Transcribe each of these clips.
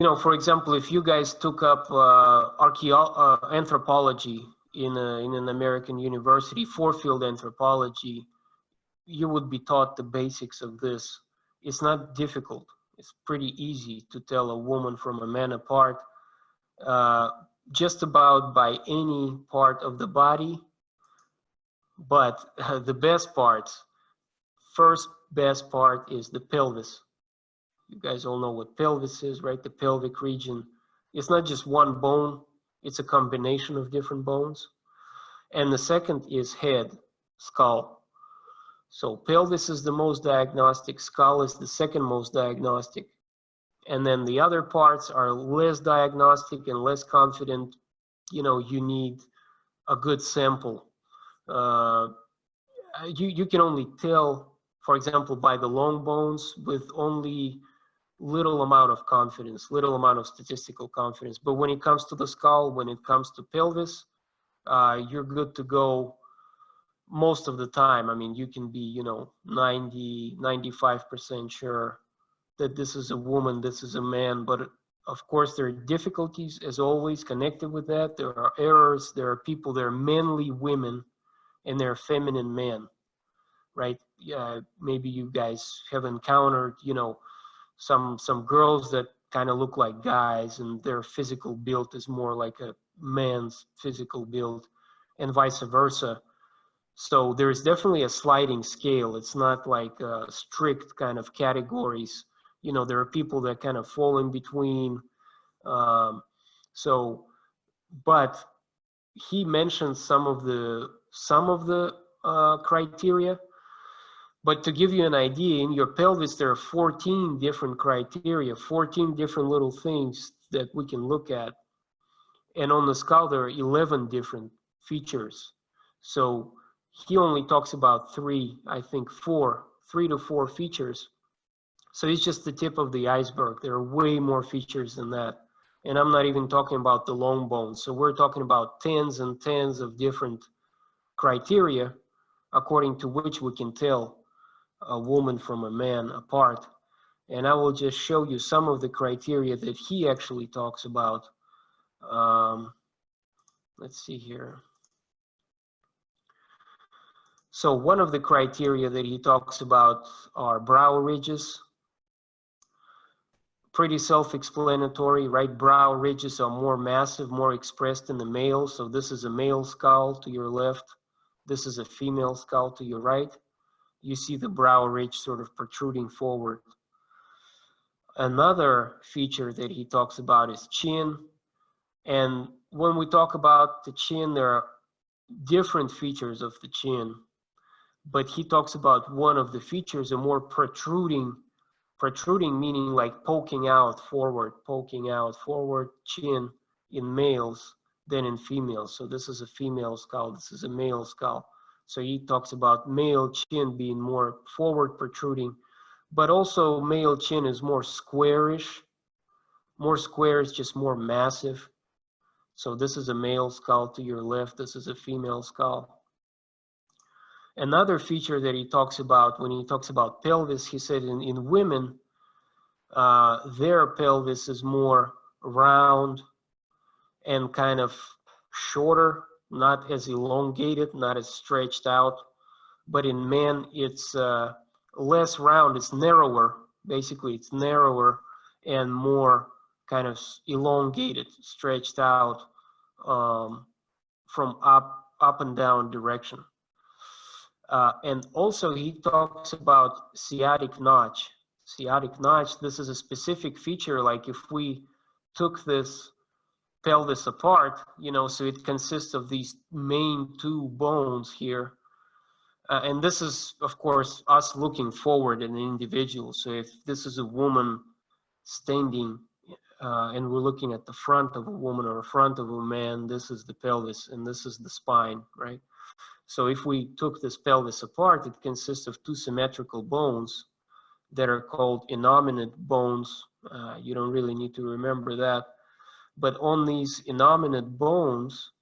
You know, for example, if you guys took up anthropology in an American university, four-field anthropology, you would be taught the basics of this. It's not difficult. It's pretty easy to tell a woman from a man apart, just about by any part of the body. But the best parts, first best part is the pelvis. You guys all know what pelvis is, right? The pelvic region. It's not just one bone, it's a combination of different bones. And the second is head, skull. So pelvis is the most diagnostic, skull is the second most diagnostic. And then the other parts are less diagnostic and less confident. You know, you need a good sample. You can only tell, for example, by the long bones with only little amount of confidence, little amount of statistical confidence. But when it comes to the skull, when it comes to pelvis, you're good to go most of the time. I mean, you can be, you know, 95% sure that this is a woman, this is a man. But of course, there are difficulties, as always, connected with that. There are errors. There are people, there are manly women, and there are feminine men, right? Yeah, maybe you guys have encountered, you know, some girls that kind of look like guys and their physical build is more like a man's physical build, and vice versa. So there's definitely a sliding scale. It's not like strict kind of categories. You know, there are people that kind of fall in between. But he mentioned some of the criteria. But to give you an idea, in your pelvis, there are 14 different criteria, 14 different little things that we can look at. And on the skull, there are 11 different features. So he only talks about three to four features. So it's just the tip of the iceberg. There are way more features than that. And I'm not even talking about the long bones. So we're talking about tens and tens of different criteria according to which we can tell a woman from a man apart. And I will just show you some of the criteria that he actually talks about. Let's see here. So one of the criteria that he talks about are brow ridges. Pretty self-explanatory, right? Brow ridges are more massive, more expressed in the male. So this is a male skull to your left. This is a female skull to your right. You see the brow ridge sort of protruding forward. Another feature that he talks about is chin. And when we talk about the chin, there are different features of the chin. But he talks about one of the features, a more protruding meaning like poking out forward chin in males than in females. So this is a female skull, this is a male skull. So he talks about male chin being more forward protruding, but also male chin is more squarish, just more massive. So this is a male skull to your left, this is a female skull. Another feature that he talks about when he talks about pelvis, he said in women, their pelvis is more round and kind of shorter, not as elongated, not as stretched out. But in men, it's less round, it's narrower. Basically, it's narrower and more kind of elongated, stretched out from up and down direction. And also he talks about sciatic notch. Sciatic notch, this is a specific feature, like if we took this pelvis apart, you know, so it consists of these main two bones here. And this is, of course, us looking forward in an individual. So if this is a woman standing and we're looking at the front of a woman or the front of a man, this is the pelvis and this is the spine, right? So if we took this pelvis apart, it consists of two symmetrical bones that are called innominate bones. You don't really need to remember that. But on these innominate bones,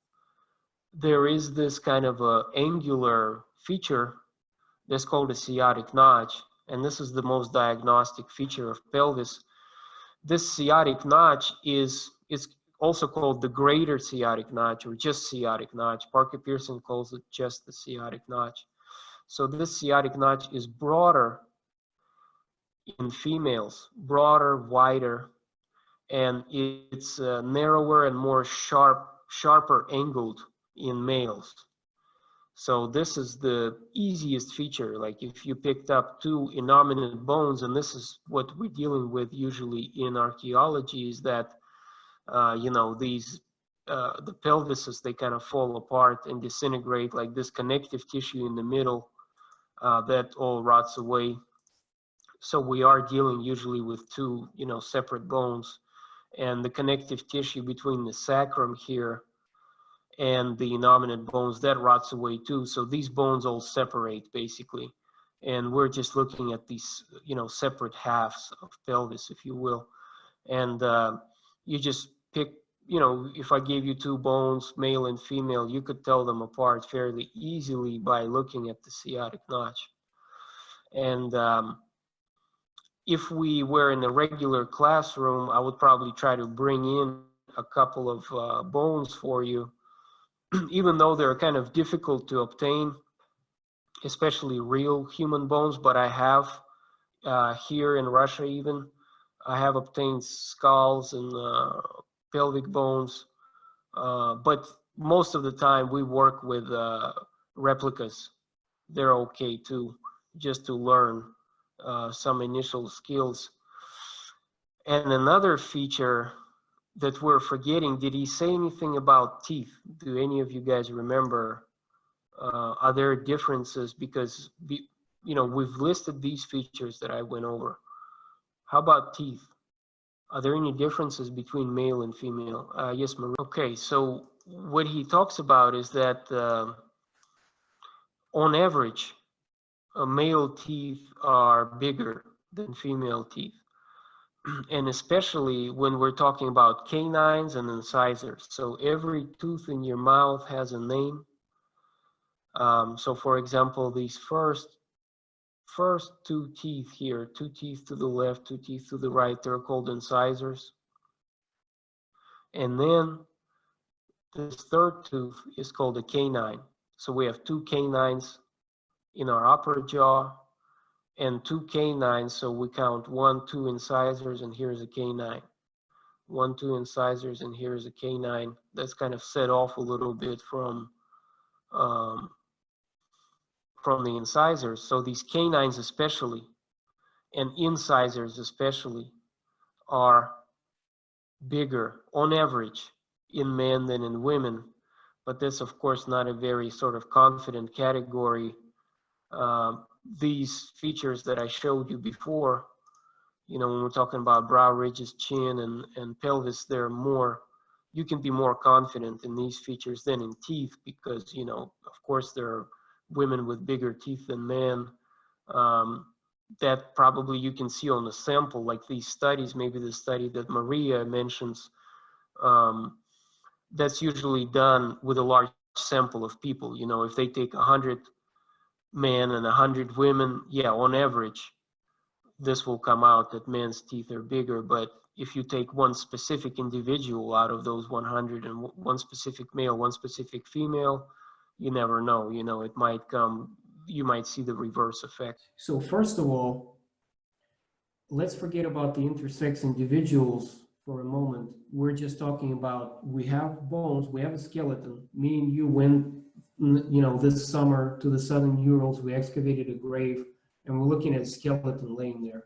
there is this kind of a angular feature that's called a sciatic notch. And this is the most diagnostic feature of pelvis this sciatic notch is also called the greater sciatic notch, or just sciatic notch. Parker Pearson calls it just the sciatic notch. So this sciatic notch is broader in females, broader, wider, and it's narrower and more sharper angled in males. So this is the easiest feature. Like if you picked up two innominate bones, and this is what we're dealing with usually in archaeology, is that you know, these the pelvises, they kind of fall apart and disintegrate, like this connective tissue in the middle that all rots away. So we are dealing usually with two, you know, separate bones, and the connective tissue between the sacrum here and the innominate bones, that rots away too. So these bones all separate basically, and we're just looking at these, you know, separate halves of pelvis, if you will. And you just pick, you know, if I gave you two bones, male and female, you could tell them apart fairly easily by looking at the sciatic notch. And if we were in a regular classroom, I would probably try to bring in a couple of bones for you, even though they're kind of difficult to obtain, especially real human bones. But I have here in Russia even, I have obtained skulls and pelvic bones, but most of the time we work with replicas. They're okay too, just to learn some initial skills. And another feature that we're forgetting, did he say anything about teeth? Do any of you guys remember? Are there differences? Because, you know, we've listed these features that I went over. How about teeth? Are there any differences between male and female? Yes, Maria. Okay, so what he talks about is that on average, male teeth are bigger than female teeth. And especially when we're talking about canines and incisors. So every tooth in your mouth has a name. So for example, these first two teeth here, two teeth to the left, two teeth to the right, they're called incisors. And then this third tooth is called a canine. So we have two canines in our upper jaw and two canines. So we count 1, 2 incisors, and here's a canine. 1, 2 incisors, and here's a canine. That's kind of set off a little bit from the incisors. So these canines especially, and incisors especially, are bigger on average in men than in women. But that's of course not a very sort of confident category. These features that I showed you before, you know, when we're talking about brow ridges, chin, and pelvis, they're more, you can be more confident in these features than in teeth, because, you know, of course there are women with bigger teeth than men. That probably you can see on the sample, like these studies, maybe the study that Maria mentions, that's usually done with a large sample of people. You know, if they take 100 men and 100 women, yeah, on average, this will come out that men's teeth are bigger. But if you take one specific individual out of those 100, and one specific male, one specific female, you never know. You know, it might come, you might see the reverse effect. So first of all, let's forget about the intersex individuals for a moment. We're just talking about, we have bones, we have a skeleton. Me and you went, you know, this summer to the Southern Urals, we excavated a grave, and we're looking at a skeleton laying there.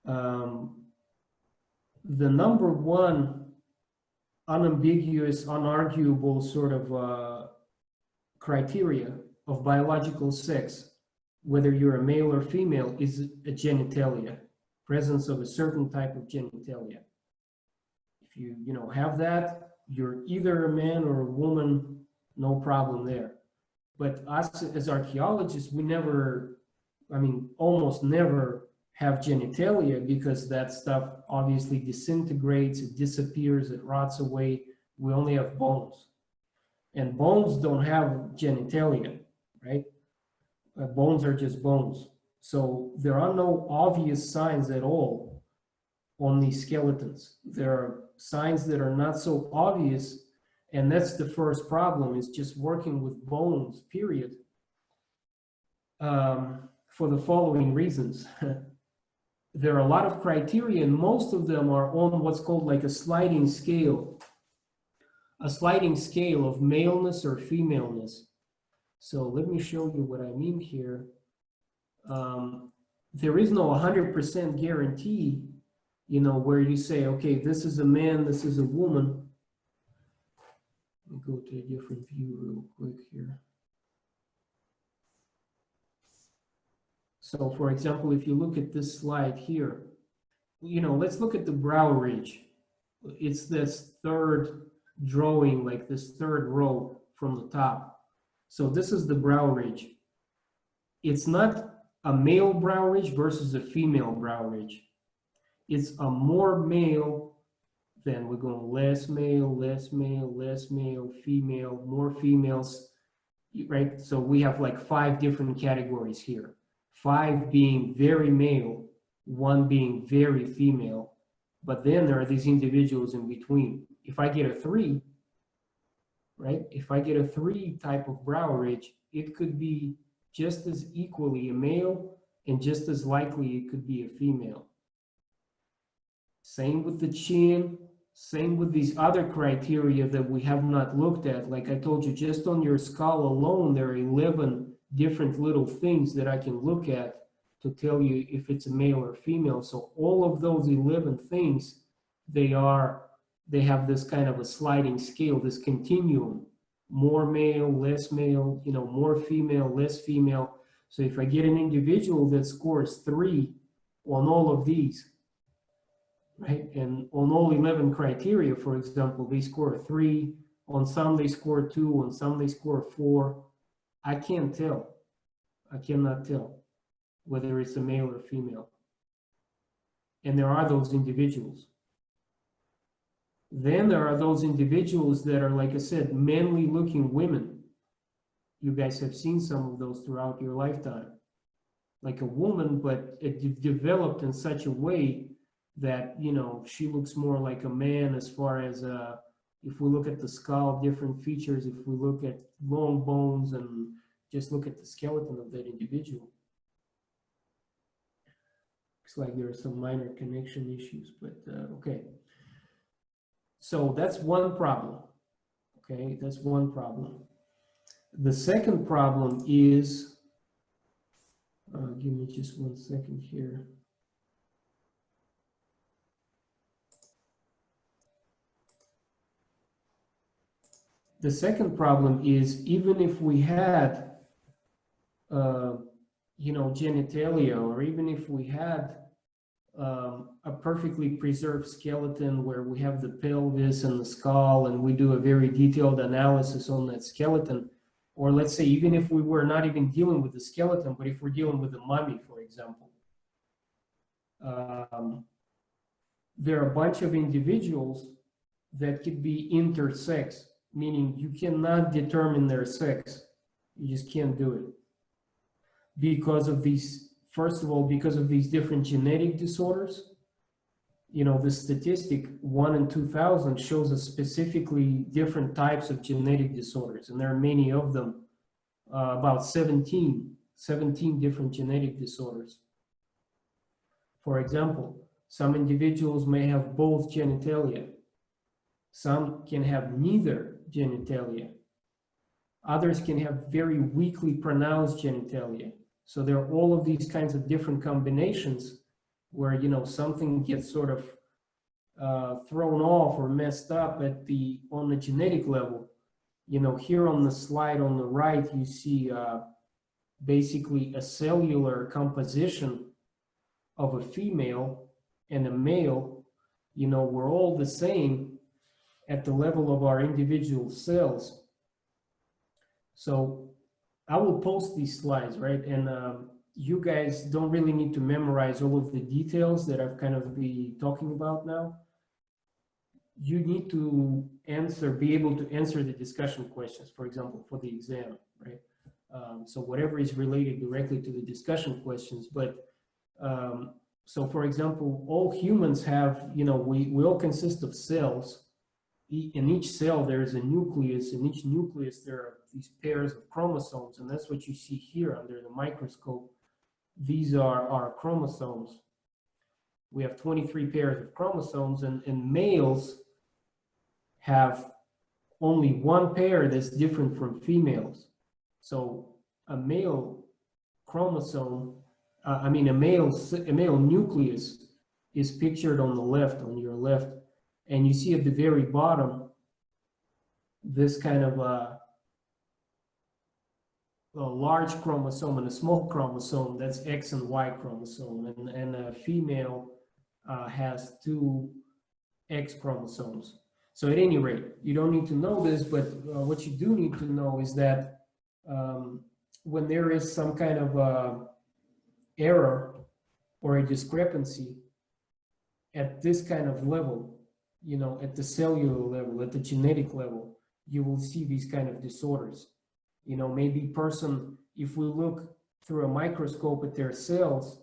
The number one unambiguous, unarguable sort of criteria of biological sex, whether you're a male or female, is a genitalia, presence of a certain type of genitalia. If you know, have that, you're either a man or a woman, no problem there. But us as archaeologists, we never, I mean, almost never have genitalia, because that stuff obviously disintegrates, it disappears, it rots away. We only have bones. And bones don't have genitalia, right? Bones are just bones. So there are no obvious signs at all on these skeletons. There are signs that are not so obvious, and that's the first problem, is just working with bones, period, for the following reasons. There are a lot of criteria, and most of them are on what's called like a sliding scale of maleness or femaleness. So let me show you what I mean here. There is no 100% guarantee, you know, where you say, okay, this is a man, this is a woman. Let me go to a different view real quick here. So for example, if you look at this slide here, you know, let's look at the brow ridge. It's this third drawing, like this third row from the top. So this is the brow ridge. It's not a male brow ridge versus a female brow ridge. It's a more male than, we're going less male, less male, less male, female, more females, right? So we have like 5 different categories here. 5 being very male, 1 being very female, but then there are these individuals in between. If I get a 3, right? If I get a 3 type of brow ridge, it could be just as equally a male and just as likely it could be a female. Same with the chin, same with these other criteria that we have not looked at. Like I told you, just on your skull alone, there are 11 different little things that I can look at to tell you if it's a male or female. So all of those 11 things, they have this kind of a sliding scale, this continuum, more male, less male, you know, more female, less female. So if I get an individual that scores 3 on all of these, right, and on all 11 criteria, for example, they score 3, on some they score 2, on some they score 4, I can't tell. I cannot tell whether it's a male or female. And there are those individuals. Then there are those individuals that are, like I said, manly looking women. You guys have seen some of those throughout your lifetime. Like a woman, but it developed in such a way that, you know, she looks more like a man as far as, if we look at the skull, different features, if we look at long bones and just look at the skeleton of that individual. Looks like there are some minor connection issues, but okay. So that's one problem, okay? That's one problem. The second problem is, give me just 1 second here. The second problem is, even if we had, you know, genitalia, or even if we had a perfectly preserved skeleton where we have the pelvis and the skull and we do a very detailed analysis on that skeleton, or let's say even if we were not even dealing with the skeleton, but if we're dealing with the mummy, for example, there are a bunch of individuals that could be intersex, meaning you cannot determine their sex. You just can't do it. Because of these, first of all, because of these different genetic disorders. You know, the statistic 1 in 2,000 shows us specifically different types of genetic disorders, and there are many of them, about 17 different genetic disorders. For example, some individuals may have both genitalia. Some can have neither genitalia. Others can have very weakly pronounced genitalia. So there are all of these kinds of different combinations where, you know, something gets sort of thrown off or messed up on the genetic level. You know, here on the slide on the right, you see basically a cellular composition of a female and a male. You know, we're all the same at the level of our individual cells. So I will post these slides, right? And you guys don't really need to memorize all of the details that I've kind of be talking about now. You need to be able to answer the discussion questions, for example, for the exam, right? So whatever is related directly to the discussion questions, but So for example, all humans have, we all consist of cells. In each cell, there is a nucleus. In each nucleus, there are these pairs of chromosomes, and that's what you see here under the microscope. These are our chromosomes. We have 23 pairs of chromosomes, and males have only one pair that's different from females. So a male chromosome, a male nucleus is pictured on the left, on your left, and you see at the very bottom this kind of a large chromosome and a small chromosome. That's X and Y chromosome, and a female has two X chromosomes. So at any rate, you don't need to know this, but what you do need to know is that when there is some kind of error or a discrepancy at this kind of level, at the cellular level, at the genetic level, you will see these kind of disorders. Maybe if we look through a microscope at their cells,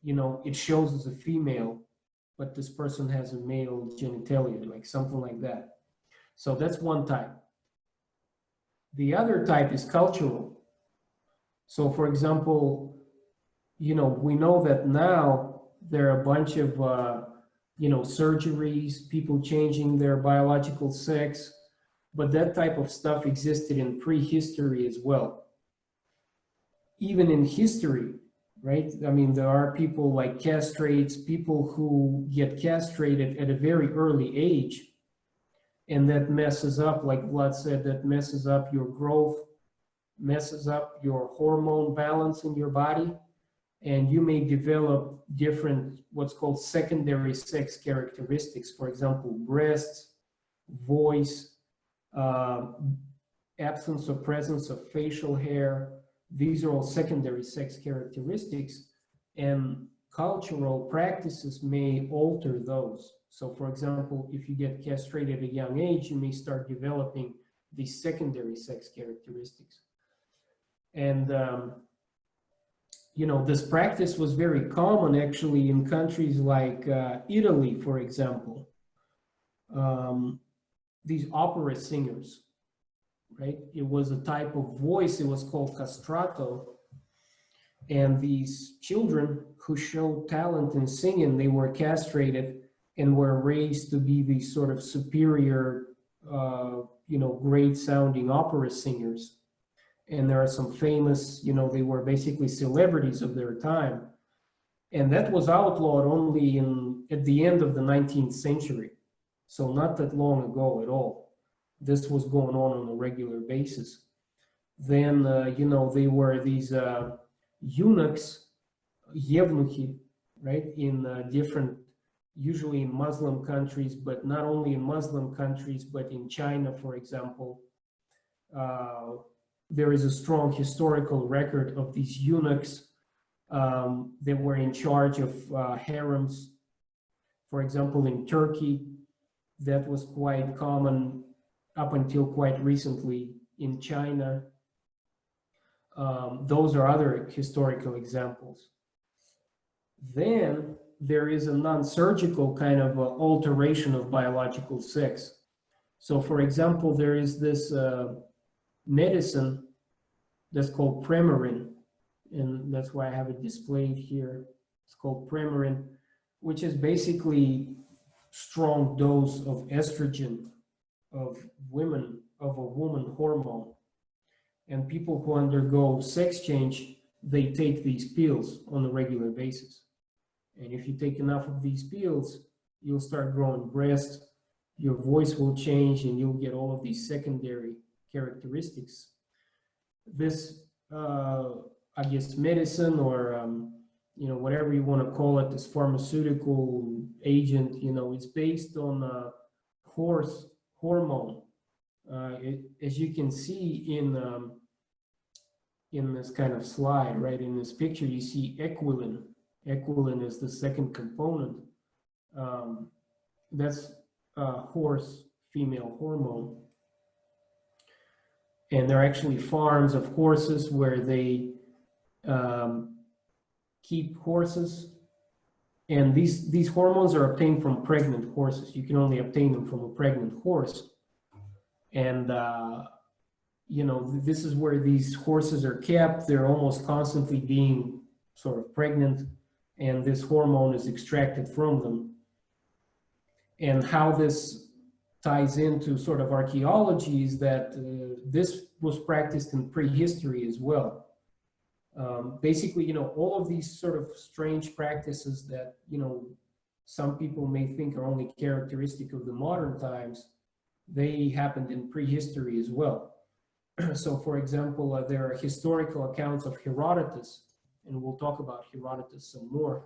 it shows as a female, but this person has a male genitalia, like something like that. So that's one type. The other type is cultural. So for example, we know that now there are a bunch of, surgeries, people changing their biological sex, but that type of stuff existed in prehistory as well. Even in history, right? I mean, there are people like castrates, people who get castrated at a very early age, and that messes up, like Vlad said, that messes up your growth, messes up your hormone balance in your body, and you may develop different, what's called secondary sex characteristics. For example, breasts, voice, absence or presence of facial hair. These are all secondary sex characteristics, and cultural practices may alter those. So for example, if you get castrated at a young age, you may start developing these secondary sex characteristics. And this practice was very common actually in countries like Italy, for example. These opera singers, right? It was a type of voice, it was called castrato. And these children who showed talent in singing, they were castrated and were raised to be these sort of superior, great sounding opera singers. And there are some famous, they were basically celebrities of their time. And that was outlawed only at the end of the 19th century. So not that long ago at all. This was going on a regular basis. Then, they were these eunuchs, yevnuchi, right, in different, usually in Muslim countries, but not only in Muslim countries, but in China, for example. There is a strong historical record of these eunuchs that were in charge of harems. For example, in Turkey, that was quite common up until quite recently. In China, those are other historical examples. Then there is a non-surgical kind of alteration of biological sex. So for example, there is this medicine that's called Premarin, and that's why I have it displayed here. It's called Premarin, which is basically strong dose of estrogen of a woman hormone. And people who undergo sex change, they take these pills on a regular basis. And if you take enough of these pills, you'll start growing breasts, your voice will change, and you'll get all of these secondary characteristics. This, I guess, medicine or whatever you want to call it, this pharmaceutical agent, it's based on horse hormone. As you can see in this kind of slide, right, in this picture, you see equilin. Equilin is the second component. That's horse female hormone. And there are actually farms of horses where they keep horses And these hormones are obtained from pregnant horses. You can only obtain them from a pregnant horse. And, you know, this is where these horses are kept. They're almost constantly being sort of pregnant, and this hormone is extracted from them. And how this ties into sort of archaeology is that this was practiced in prehistory as well. Basically, you know, all of these sort of strange practices that, you know, some people may think are only characteristic of the modern times, they happened in prehistory as well. So, for example, there are historical accounts of Herodotus, and we'll talk about Herodotus some more,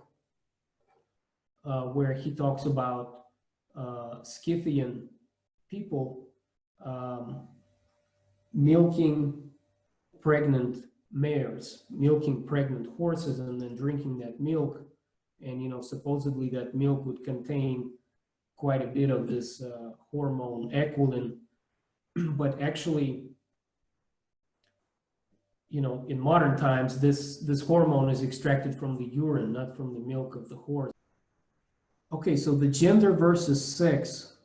where he talks about Scythian people milking pregnant mares, milking pregnant horses, and then drinking that milk. And, you know, supposedly that milk would contain quite a bit of this hormone equilin. But actually, you know, in modern times, this hormone is extracted from the urine, not from the milk of the horse. Okay, so the gender versus sex.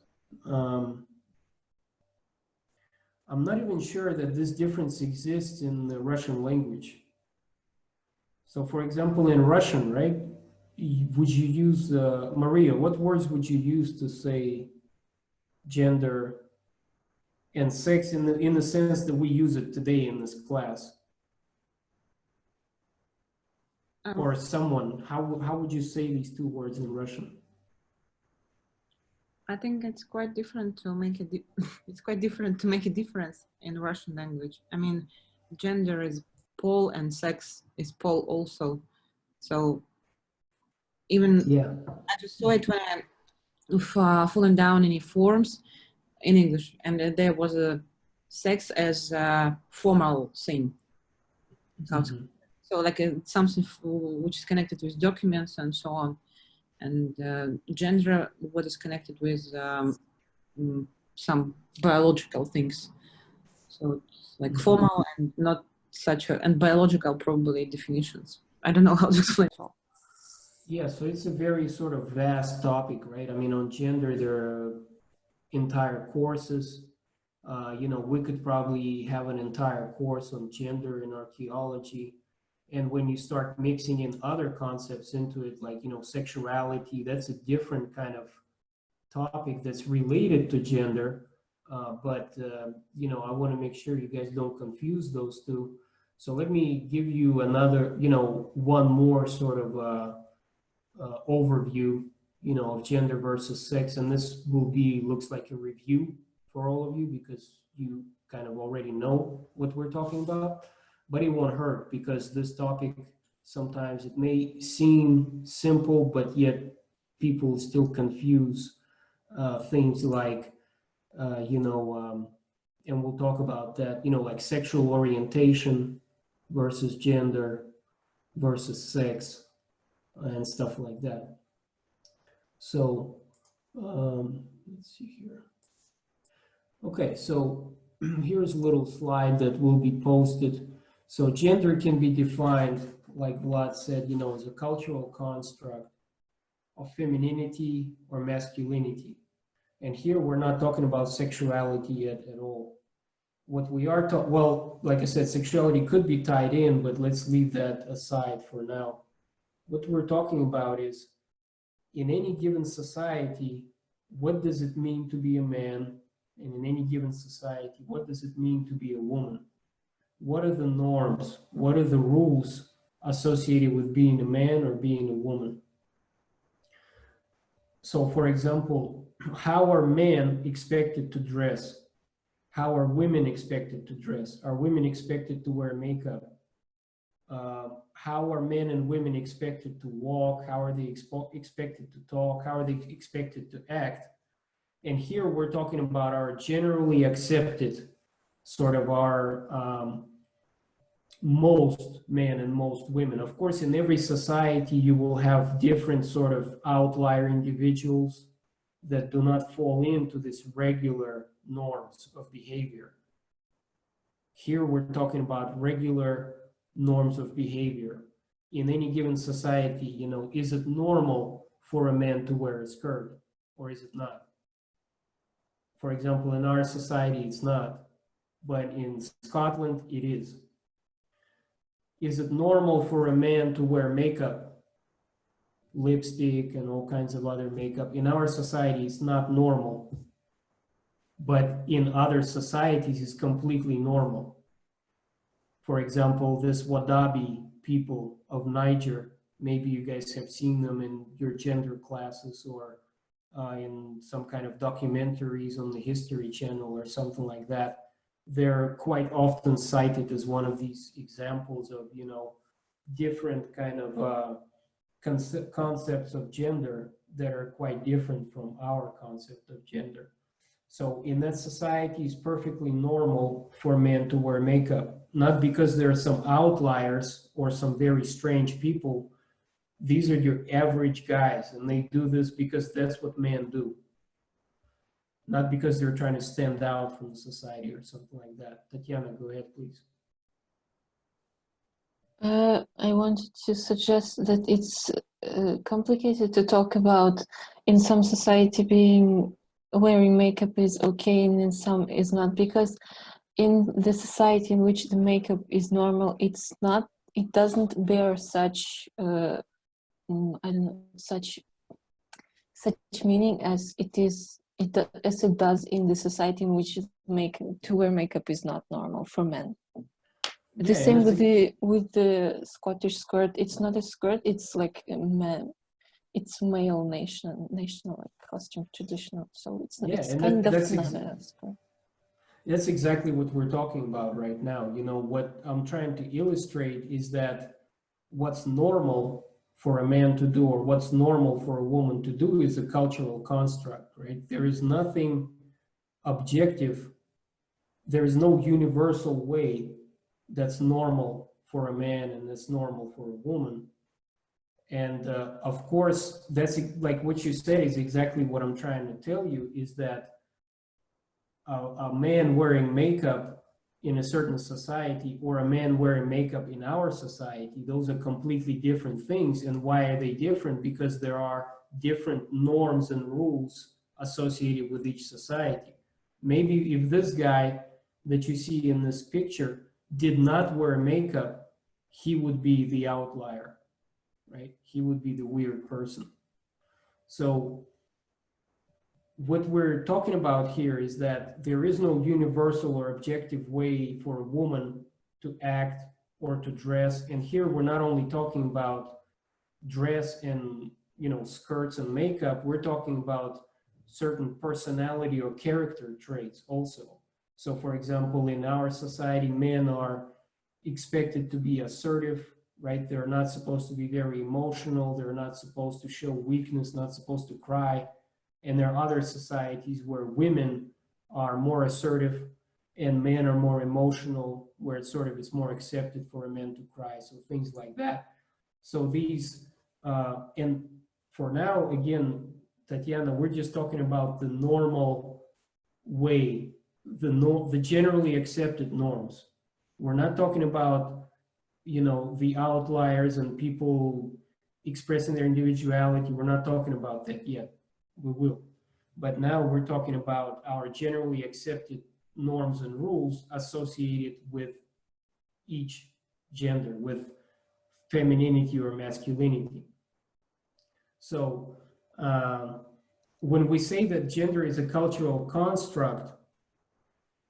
I'm not even sure that this difference exists in the Russian language. So, for example, in Russian, right, would you use, Maria, what words would you use to say gender and sex in the sense that we use it today in this class? Or someone, how would you say these two words in Russian? I think it's quite different to make it's quite different to make a difference in Russian language. I mean, gender is pol and sex is pol also. So even I just saw it when I fallen down any forms in English, and there was a sex as a formal thing. Mm-hmm. So like something which is connected with documents and so on. And gender, what is connected with some biological things. So it's like formal and not such and biological probably definitions. I don't know how to explain it all. Yeah, so it's a very sort of vast topic, right? I mean, on gender, there are entire courses. You know, we could probably have an entire course on gender in archaeology. And when you start mixing in other concepts into it, like, you know, sexuality, that's a different kind of topic that's related to gender. You know, I want to make sure you guys don't confuse those two. So let me give you another, you know, one more sort of overview, you know, of gender versus sex. And this will be, looks like a review for all of you because you kind of already know what we're talking about. But it won't hurt because this topic, sometimes it may seem simple, but yet people still confuse things like, you know, and we'll talk about that, you know, like sexual orientation versus gender versus sex and stuff like that. So let's see here. Okay, so here's a little slide that will be posted. So gender can be defined, like Vlad said, you know, as a cultural construct of femininity or masculinity. And here we're not talking about sexuality yet at all. What we are talking, well, like I said, sexuality could be tied in, but let's leave that aside for now. What we're talking about is, in any given society, what does it mean to be a man? And in any given society, what does it mean to be a woman? What are the norms? What are the rules associated with being a man or being a woman? So, for example, how are men expected to dress? How are women expected to dress? Are women expected to wear makeup? How are men and women expected to walk? How are they expected to talk? How are they expected to act? And here we're talking about our generally accepted, sort of our most men and most women. Of course, in every society, you will have different sort of outlier individuals that do not fall into this regular norms of behavior. Here, we're talking about regular norms of behavior. In any given society, you know, is it normal for a man to wear a skirt, or is it not? For example, in our society, it's not, but in Scotland, it is. Is it normal for a man to wear makeup, lipstick, and all kinds of other makeup? In our society, it's not normal, but in other societies, it's completely normal. For example, this Wadabi people of Niger, maybe you guys have seen them in your gender classes or in some kind of documentaries on the History Channel or something like that. They're quite often cited as one of these examples of, you know, different kind of concepts of gender that are quite different from our concept of gender. So in that society, it's perfectly normal for men to wear makeup, not because there are some outliers or some very strange people. These are your average guys, and they do this because that's what men do, not because they're trying to stand out from society or something like that. Tatiana, go ahead, please. I wanted to suggest that it's complicated to talk about in some society being wearing makeup is okay and in some is not, because in the society in which the makeup is normal, it's not, it doesn't bear such I don't know, such meaning as it is, as it does in the society in which to wear makeup is not normal for men. The same with the Scottish skirt. It's not a skirt. It's like a man. It's male national like costume traditional. So it's not. It's kind of not a skirt. That's exactly what we're talking about right now. You know, what I'm trying to illustrate is that what's normal for a man to do or what's normal for a woman to do is a cultural construct, right? There is nothing objective. There is no universal way that's normal for a man and that's normal for a woman. And of course, that's like what you said is exactly what I'm trying to tell you, is that a man wearing makeup in a certain society or a man wearing makeup in our society, those are completely different things. And why are they different? Because there are different norms and rules associated with each society. Maybe if this guy that you see in this picture did not wear makeup, he would be the outlier, right? He would be the weird person. So what we're talking about here is that there is no universal or objective way for a woman to act or to dress. And here we're not only talking about dress and, you know, skirts and makeup, we're talking about certain personality or character traits also. So for example, in our society, men are expected to be assertive, right? They're not supposed to be very emotional. They're not supposed to show weakness, not supposed to cry. And there are other societies where women are more assertive and men are more emotional, where it's sort of, it's more accepted for a man to cry. So things like that. So these, and for now, again, Tatiana, we're just talking about the normal way, the generally accepted norms. We're not talking about, you know, the outliers and people expressing their individuality. We're not talking about that yet. We will. But now we're talking about our generally accepted norms and rules associated with each gender, with femininity or masculinity. So when we say that gender is a cultural construct,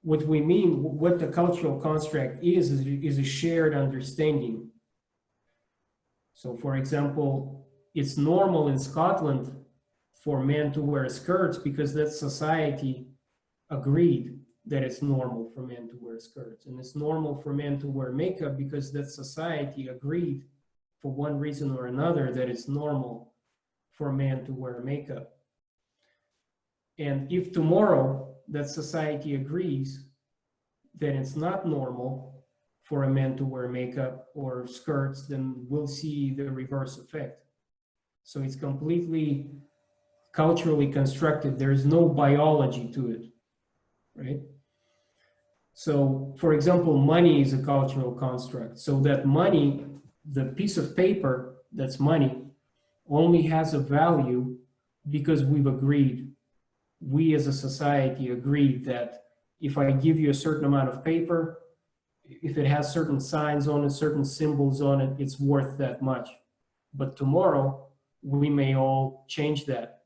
what we mean, what the cultural construct is a shared understanding. So for example, it's normal in Scotland for men to wear skirts because that society agreed that it's normal for men to wear skirts. And it's normal for men to wear makeup because that society agreed for one reason or another that it's normal for men to wear makeup. And if tomorrow that society agrees that it's not normal for a man to wear makeup or skirts, then we'll see the reverse effect. So it's completely culturally constructed. There's no biology to it, right? So, for example, money is a cultural construct. So that money, the piece of paper that's money, only has a value because we've agreed, we as a society agreed that if I give you a certain amount of paper, if it has certain signs on it, certain symbols on it, it's worth that much. But tomorrow, we may all change that.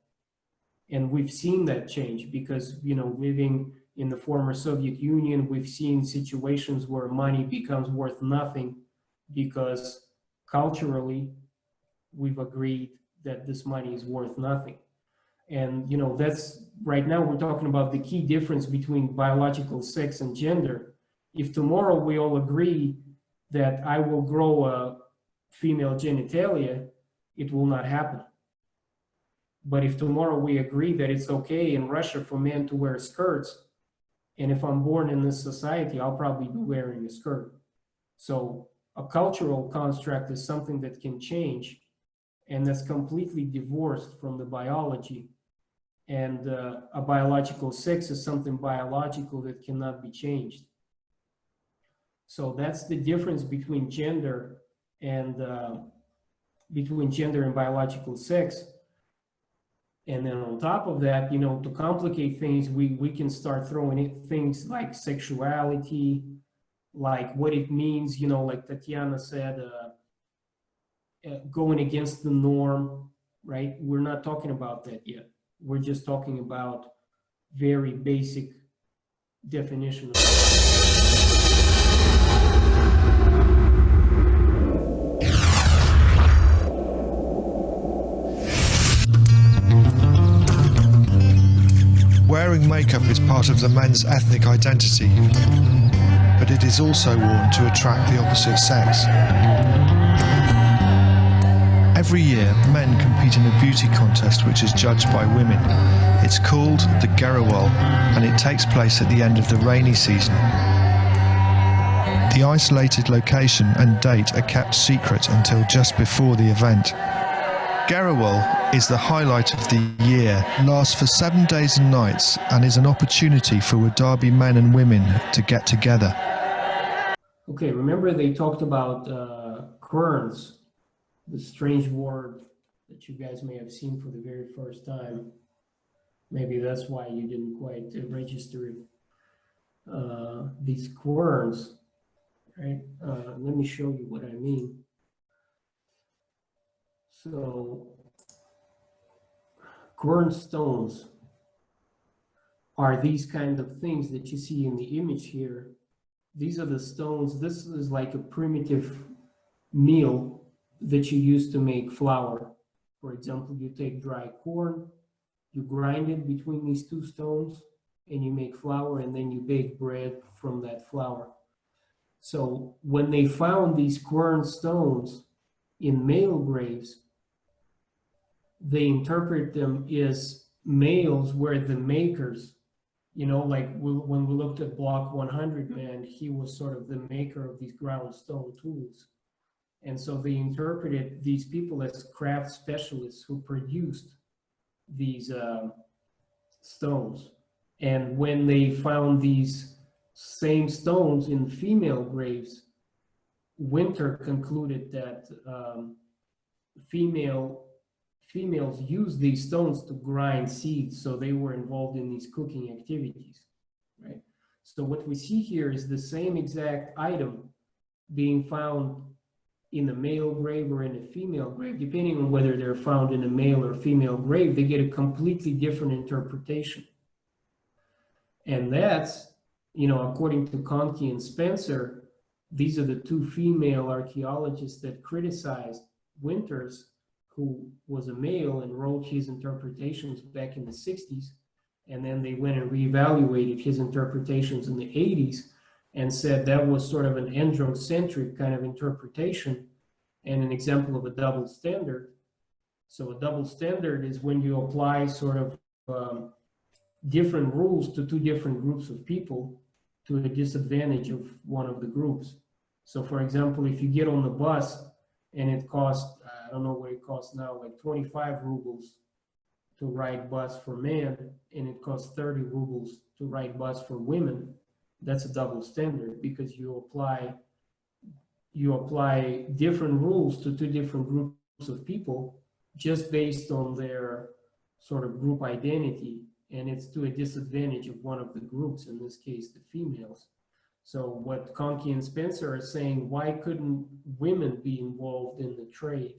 And we've seen that change because, living in the former Soviet Union, we've seen situations where money becomes worth nothing because culturally, we've agreed that this money is worth nothing. And, that's right now we're talking about the key difference between biological sex and gender. If tomorrow we all agree that I will grow a female genitalia, it will not happen. But if tomorrow we agree that it's okay in Russia for men to wear skirts, and if I'm born in this society, I'll probably be wearing a skirt. So a cultural construct is something that can change, and that's completely divorced from the biology. And a biological sex is something biological that cannot be changed. So that's the difference between gender and biological sex. And then on top of that, to complicate things, we can start throwing in things like sexuality, like what it means, like Tatiana said, going against the norm, right? We're not talking about that yet. We're just talking about very basic definition of Wearing makeup is part of the men's ethnic identity, but it is also worn to attract the opposite sex. Every year, men compete in a beauty contest which is judged by women. It's called the Gerewol, and it takes place at the end of the rainy season. The isolated location and date are kept secret until just before the event. Gerewol is the highlight of the year, lasts for 7 days and nights, and is an opportunity for Wadabi men and women to get together. Okay, remember they talked about kerns, the strange word that you guys may have seen for the very first time. Maybe that's why you didn't quite register it. These kerns, right? Let me show you what I mean. So, quern stones are these kind of things that you see in the image here. These are the stones. This is like a primitive meal that you use to make flour. For example, you take dry corn, you grind it between these two stones, and you make flour, and then you bake bread from that flour. So when they found these quern stones in male graves, they interpret them as males where the makers, like when we looked at Block 100 man, he was sort of the maker of these ground stone tools. And so they interpreted these people as craft specialists who produced these stones. And when they found these same stones in female graves, Winter concluded that females use these stones to grind seeds, so they were involved in these cooking activities, right? So what we see here is the same exact item being found in a male grave or in a female grave. Depending on whether they're found in a male or female grave, they get a completely different interpretation. And that's, according to Conkey and Spencer, these are the two female archaeologists that criticized Winters, who was a male and wrote his interpretations back in the 60s. And then they went and reevaluated his interpretations in the 80s and said that was sort of an androcentric kind of interpretation and an example of a double standard. So a double standard is when you apply sort of different rules to two different groups of people to the disadvantage of one of the groups. So for example, if you get on the bus and it costs, I don't know what it costs now, like 25 rubles to ride bus for men, and it costs 30 rubles to ride bus for women, that's a double standard because you apply different rules to two different groups of people, just based on their sort of group identity, and it's to a disadvantage of one of the groups, in this case, the females. So what Conkey and Spencer are saying, why couldn't women be involved in the trade?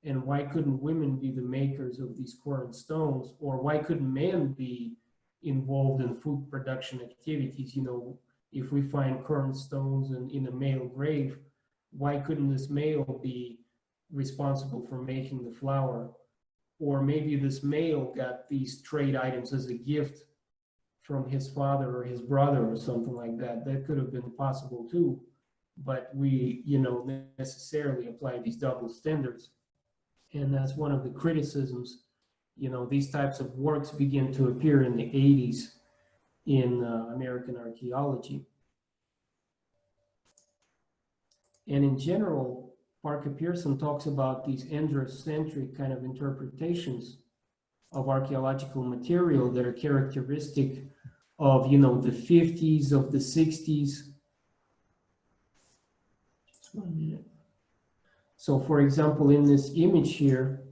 And why couldn't women be the makers of these quartz stones? Or why couldn't men be involved in food production activities? You know, if we find quartz stones in a male grave, why couldn't this male be responsible for making the flour? Or maybe this male got these trade items as a gift from his father or his brother or something like that. That could have been possible too. But we, you know, necessarily apply these double standards. And that's one of the criticisms. You know, these types of works begin to appear in the 80s in American archaeology. And in general, Parker Pearson talks about these androcentric kind of interpretations of archaeological material that are characteristic of, you know, the 50s, of the 60s. Just 1 minute. So for example, in this image here,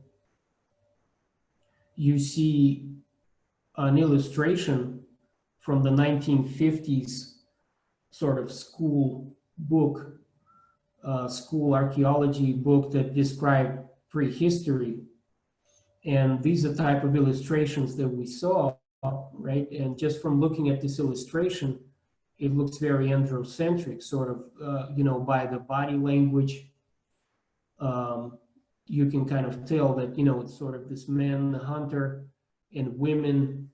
you see an illustration from the 1950s sort of school book, school archaeology book that described prehistory. And these are the type of illustrations that we saw, right? And just from looking at this illustration, it looks very androcentric, sort of, you know, by the body language. You can kind of tell that, you know, it's sort of this man, the hunter, and women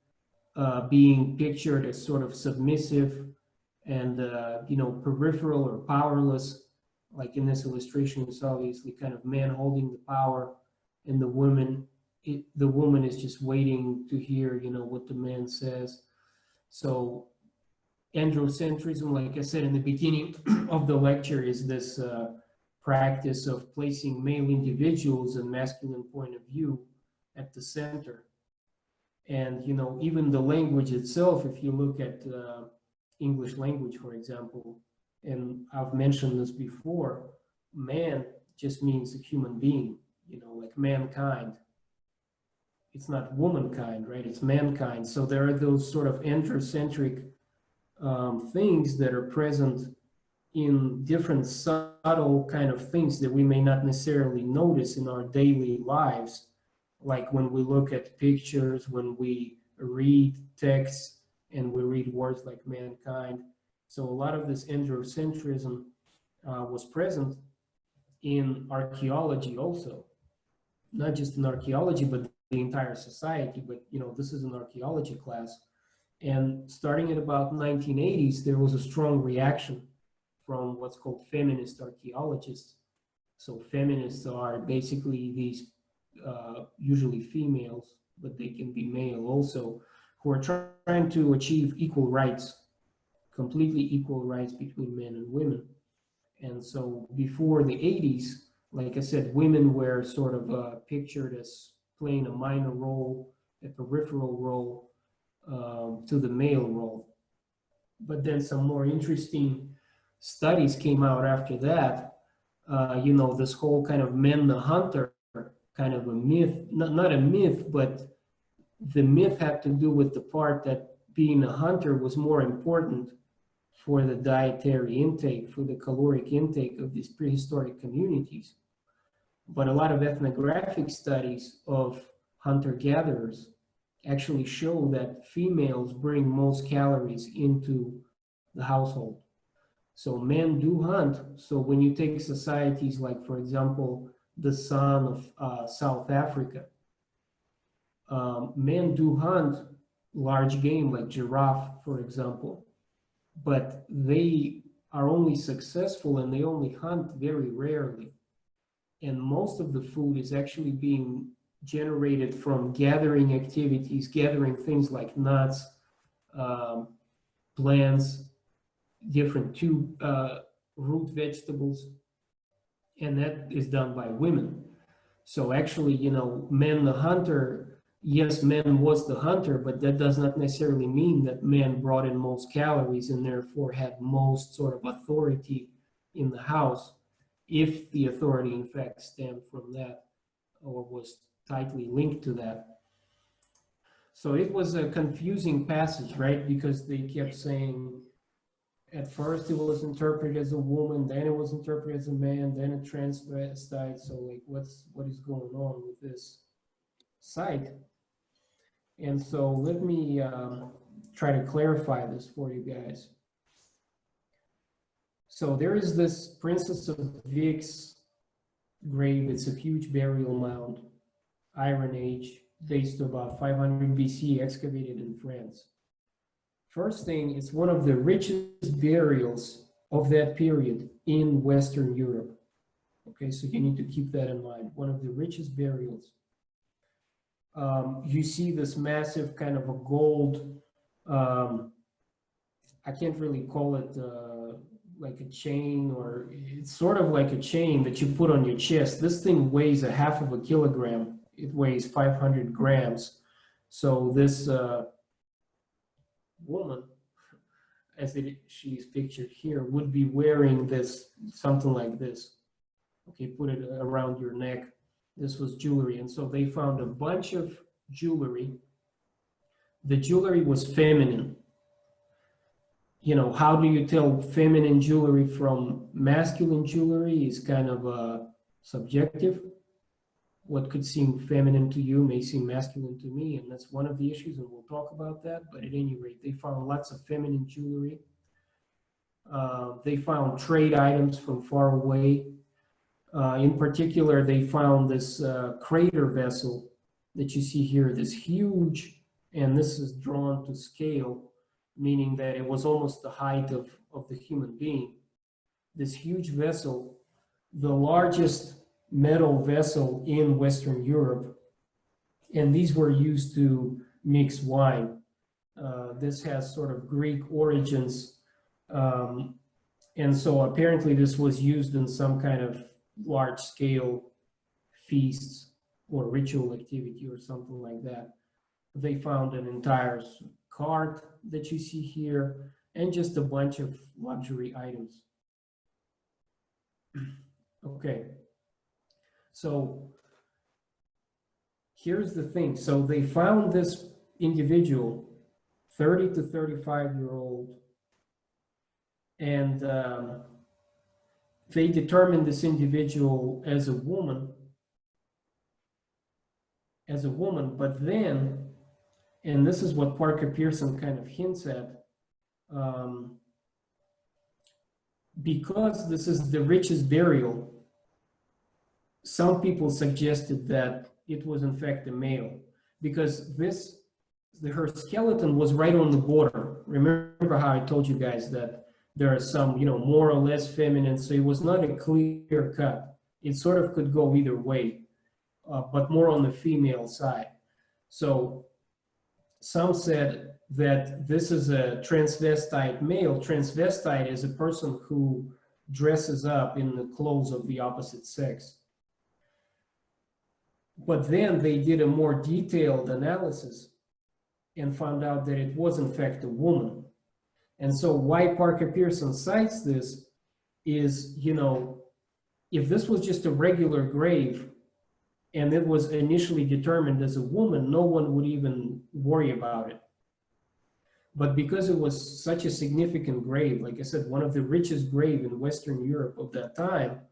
being pictured as sort of submissive and, you know, peripheral or powerless. Like in this illustration, it's obviously kind of man holding the power, and the woman, the woman is just waiting to hear, you know, what the man says. So androcentrism, like I said in the beginning of the lecture, is this practice of placing male individuals and masculine point of view at the center. And, you know, even the language itself, if you look at English language, for example, and I've mentioned this before, man just means a human being, you know, like mankind. It's not womankind, right? It's mankind. So there are those sort of androcentric things that are present in different subtle kind of things that we may not necessarily notice in our daily lives, like when we look at pictures, when we read texts, and we read words like mankind. So a lot of this androcentrism was present in archaeology also, not just in archaeology, but the entire society. But, you know, this is an archaeology class. And starting at about 1980s, there was a strong reaction from what's called feminist archaeologists. So feminists are basically these usually females, but they can be male also, who are trying to achieve equal rights, completely equal rights between men and women. And so before the 80s, like I said, women were sort of pictured as playing a minor role, a peripheral role to the male role. But then some more interesting studies came out after that. You know, this whole kind of man the hunter kind of a myth, not a myth, but the myth had to do with the part that being a hunter was more important for the dietary intake, for the caloric intake of these prehistoric communities. But a lot of ethnographic studies of hunter-gatherers actually show that females bring most calories into the household. So men do hunt. So when you take societies like, for example, the San of South Africa, men do hunt large game like giraffe, for example, but they are only successful and they only hunt very rarely. And most of the food is actually being generated from gathering activities, gathering things like nuts, plants, different root vegetables, and that is done by women. So actually, you know, men the hunter, yes, men was the hunter, but that does not necessarily mean that men brought in most calories and therefore had most sort of authority in the house, if the authority in fact stemmed from that or was tightly linked to that. So it was a confusing passage, right? Because they kept saying, at first it was interpreted as a woman, then it was interpreted as a man, then a transvestite. So like, what is going on with this site? And so let me try to clarify this for you guys. So there is this Princess of Vix grave. It's a huge burial mound, Iron Age, dates to about 500 BC, excavated in France. First thing, it's one of the richest burials of that period in Western Europe. Okay, so you need to keep that in mind. One of the richest burials. You see this massive kind of a gold, I can't really call it like a chain, or it's sort of like a chain that you put on your chest. This thing weighs 1/2 kilogram. It weighs 500 grams. So this woman, as she's pictured here, would be wearing this, something like this. Okay, put it around your neck. This was jewelry. And so they found a bunch of jewelry. The jewelry was feminine. You know, how do you tell feminine jewelry from masculine jewelry is kind of subjective. What could seem feminine to you may seem masculine to me, and that's one of the issues, and we'll talk about that. But at any rate, they found lots of feminine jewelry. They found trade items from far away. In particular, they found this crater vessel that you see here, this huge, and this is drawn to scale, meaning that it was almost the height of the human being. This huge vessel, the largest metal vessel in Western Europe, and these were used to mix wine. This has sort of Greek origins, and so apparently this was used in some kind of large-scale feasts or ritual activity or something like that. They found an entire cart that you see here, and just a bunch of luxury items. Okay, so here's the thing. So they found this individual, 30 to 35-year-old, and they determined this individual as a woman, but then, and this is what Parker Pearson kind of hints at, because this is the richest burial, some people suggested that it was in fact a male, because her skeleton was right on the border. Remember how I told you guys that there are some, more or less feminine, so it was not a clear cut. It sort of could go either way, but more on the female side. So some said that this is a transvestite male. Transvestite is a person who dresses up in the clothes of the opposite sex. But then they did a more detailed analysis and found out that it was in fact a woman. And so why Parker Pearson cites this is, if this was just a regular grave and it was initially determined as a woman, no one would even worry about it. But because it was such a significant grave, like I said, one of the richest graves in Western Europe of that time,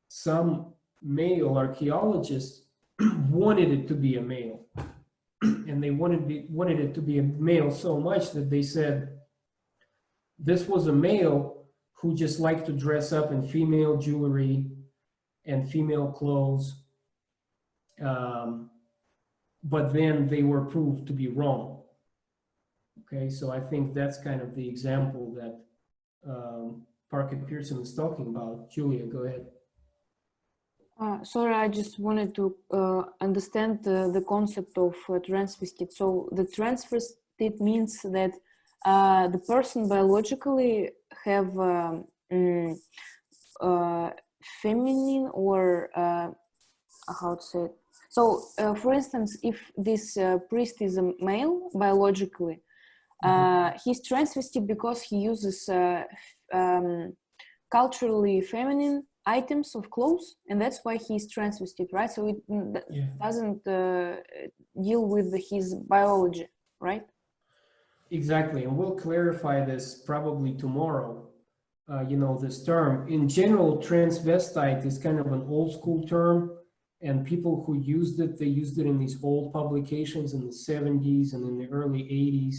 some male archaeologists wanted it to be a male. And they wanted it to be a male so much that they said this was a male who just liked to dress up in female jewelry and female clothes. But then they were proved to be wrong. Okay, so I think that's kind of the example that Parker Pearson is talking about. Julia, go ahead. Sorry, I just wanted to understand the concept of transvestite. So the transvestite means that the person biologically have feminine or how to say it. So, for instance, if this priest is a male biologically, he's transvestite because he uses culturally feminine items of clothes, and that's why he's transvestite, right? So it doesn't deal with his biology, right? Exactly, and we'll clarify this probably tomorrow. This term. In general, transvestite is kind of an old school term, and people who used it, they used it in these old publications in the 70s and in the early 80s.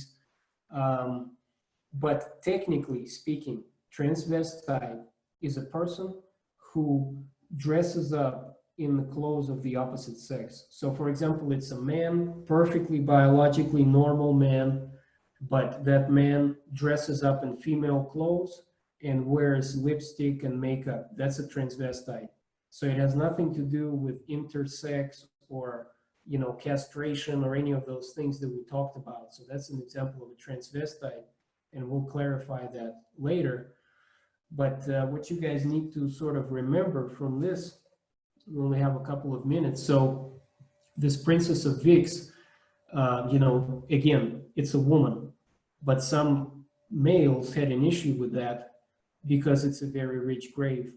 But technically speaking, transvestite is a person who dresses up in the clothes of the opposite sex. So for example, it's a man, perfectly biologically normal man, but that man dresses up in female clothes and wears lipstick and makeup. That's a transvestite. So it has nothing to do with intersex or castration or any of those things that we talked about. So that's an example of a transvestite, and we'll clarify that later. But what you guys need to sort of remember from this, we only have a couple of minutes. So this Princess of Vix, again, it's a woman, but some males had an issue with that because it's a very rich grave,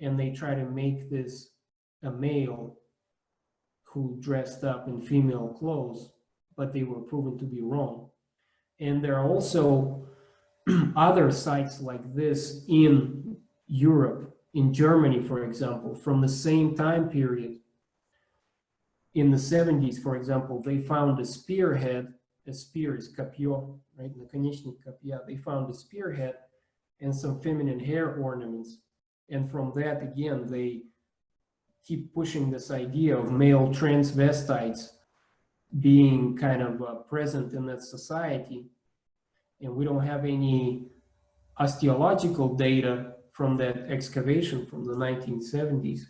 and they try to make this a male who dressed up in female clothes, but they were proven to be wrong. And there are also other sites like this in Europe, in Germany, for example, from the same time period. In the 70s, for example, they found a spearhead. A spear is копье, right? Наконечник копья. They found a spearhead and some feminine hair ornaments. And from that, again, they keep pushing this idea of male transvestites being kind of present in that society. And we don't have any osteological data from that excavation from the 1970s.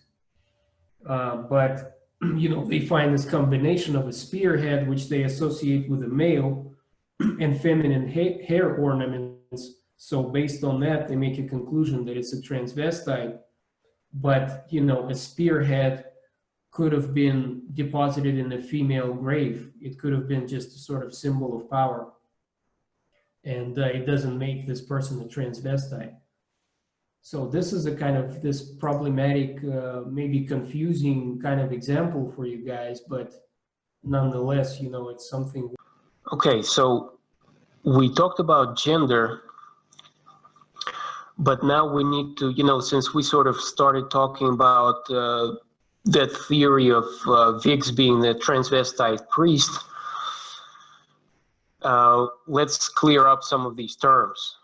But they find this combination of a spearhead, which they associate with a male, and feminine hair ornaments. So based on that, they make a conclusion that it's a transvestite. But, a spearhead could have been deposited in a female grave. It could have been just a sort of symbol of power. And it doesn't make this person a transvestite. So this is a kind of this problematic, maybe confusing kind of example for you guys, but nonetheless, it's something. Okay, so we talked about gender, but now we need to, since we sort of started talking about that theory of Vix being the transvestite priest, let's clear up some of these terms.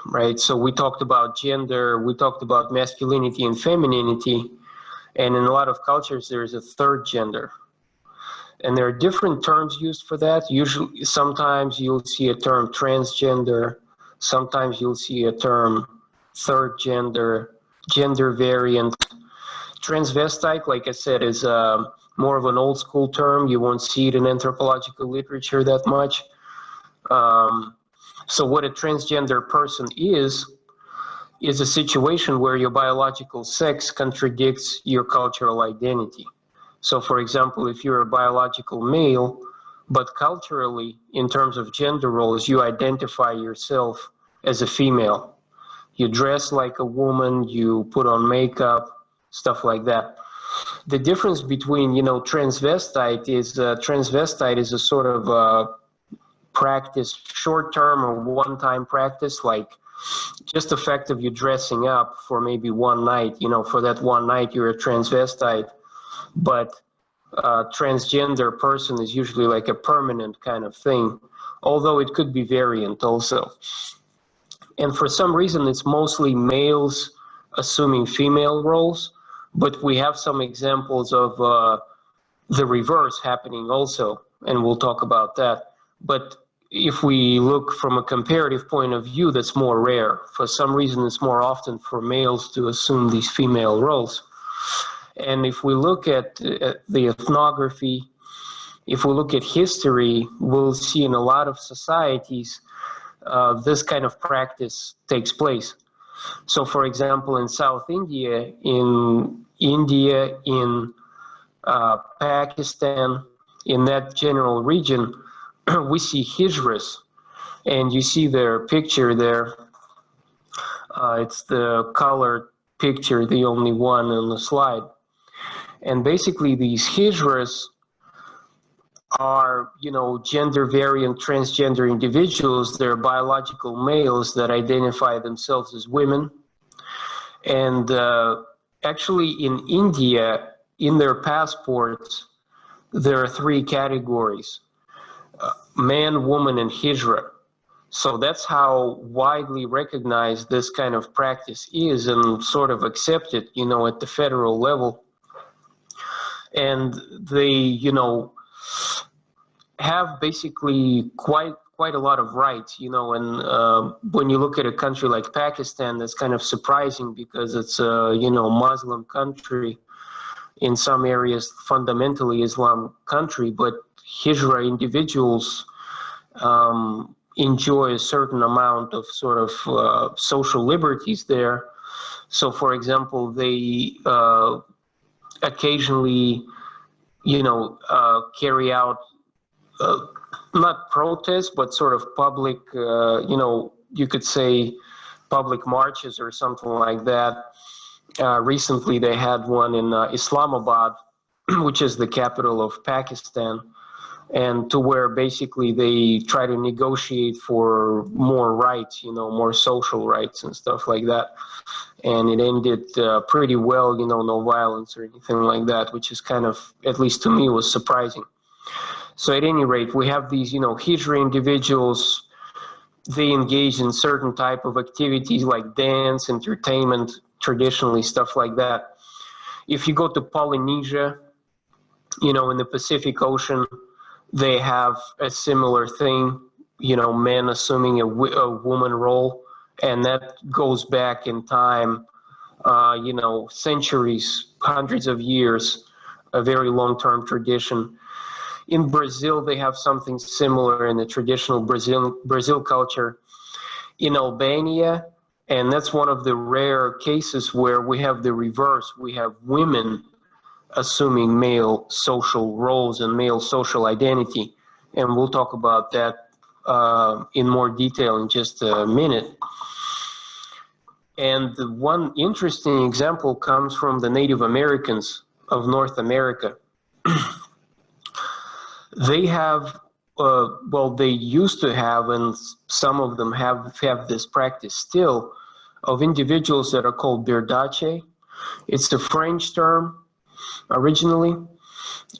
Right, so we talked about gender, we talked about masculinity and femininity, and in a lot of cultures there's a third gender. And there are different terms used for that. Usually, sometimes you'll see a term transgender, sometimes you'll see a term third gender, gender variant. Transvestite, like I said, is more of an old school term. You won't see it in anthropological literature that much. So what a transgender person is a situation where your biological sex contradicts your cultural identity. So for example, if you're a biological male, but culturally, in terms of gender roles, you identify yourself as a female. You dress like a woman, you put on makeup, stuff like that. The difference between, transvestite is a sort of practice, short-term or one-time practice, like just the fact of you dressing up for maybe one night, for that one night you're a transvestite, but a transgender person is usually like a permanent kind of thing, although it could be variant also. And for some reason it's mostly males assuming female roles, but we have some examples of the reverse happening also, and we'll talk about that. But if we look from a comparative point of view, that's more rare. For some reason, it's more often for males to assume these female roles. And if we look at the ethnography, if we look at history, we'll see in a lot of societies, this kind of practice takes place. So for example, in South India, in Pakistan, in that general region, we see hijras, and you see their picture there. It's the colored picture, the only one on the slide. And basically these hijras are, you know, gender variant transgender individuals. They're biological males that identify themselves as women. And actually in India, in their passports, there are 3 categories: man, woman, and hijra. So that's how widely recognized this kind of practice is and sort of accepted, you know, at the federal level. And they, you know, have basically quite a lot of rights, you know. And when you look at a country like Pakistan, that's kind of surprising because it's a, you know, Muslim country, in some areas fundamentally Islam country, but hijra individuals enjoy a certain amount of sort of social liberties there. So for example, they occasionally, you know, carry out not protests, but sort of public, you know, you could say public marches or something like that. Recently they had one in Islamabad, which is the capital of Pakistan, and to where basically they try to negotiate for more rights, you know, more social rights and stuff like that. And it ended pretty well, you know, no violence or anything like that, which is kind of, at least to me, was surprising. So at any rate, we have these, you know, hijra individuals. They engage in certain type of activities like dance, entertainment, traditionally, stuff like that. If you go to Polynesia, you know, in the Pacific Ocean, they have a similar thing, you know, men assuming a woman role, and that goes back in time, you know, centuries, hundreds of years, a very long-term tradition. In Brazil, they have something similar in the traditional Brazil culture. In Albania, and that's one of the rare cases where we have the reverse. We have women assuming male social roles and male social identity. And we'll talk about that in more detail in just a minute. And the one interesting example comes from the Native Americans of North America. They have, well, they used to have, and some of them have this practice still, of individuals that are called berdache. It's a French term originally.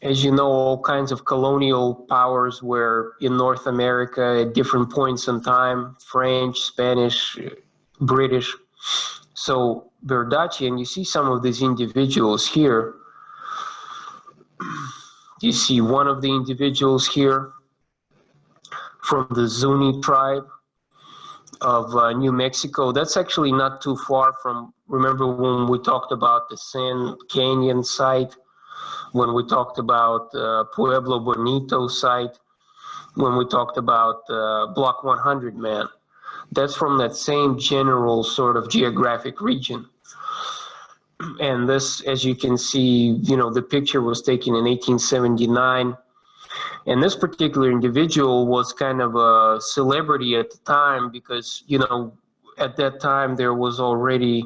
As you know, all kinds of colonial powers were in North America at different points in time: French, Spanish, British. So berdache, and you see some of these individuals here. You see one of the individuals here from the Zuni tribe of New Mexico. That's actually not too far from, remember when we talked about the Sand Canyon site, when we talked about Pueblo Bonito site, when we talked about Block 100 man. That's from that same general sort of geographic region. And this, as you can see, you know, the picture was taken in 1879. And this particular individual was kind of a celebrity at the time because, you know, at that time there was already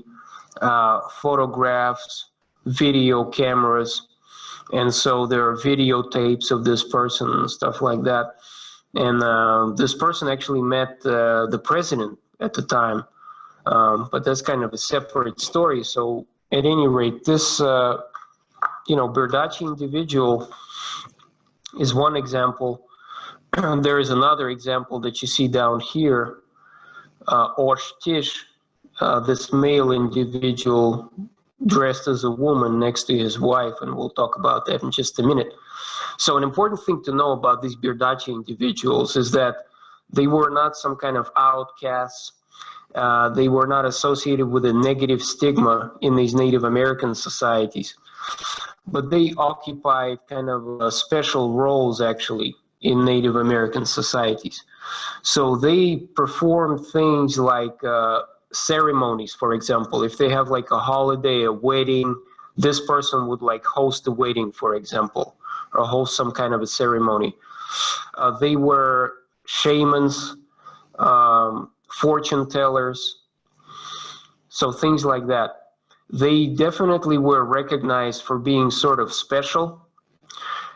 photographs, video cameras, and so there are videotapes of this person and stuff like that. And this person actually met the president at the time, but that's kind of a separate story. So at any rate, this, you know, berdache individual is one example. There is another example that you see down here, Oshtish, this male individual dressed as a woman next to his wife, and we'll talk about that in just a minute. So an important thing to know about these berdache individuals is that they were not some kind of outcasts. They were not associated with a negative stigma in these Native American societies, but they occupied kind of special roles actually in Native American societies. So they performed things like ceremonies, for example. If they have like a holiday, a wedding, this person would like host a wedding, for example, or host some kind of a ceremony. They were shamans, fortune tellers, so things like that. they definitely were recognized for being sort of special.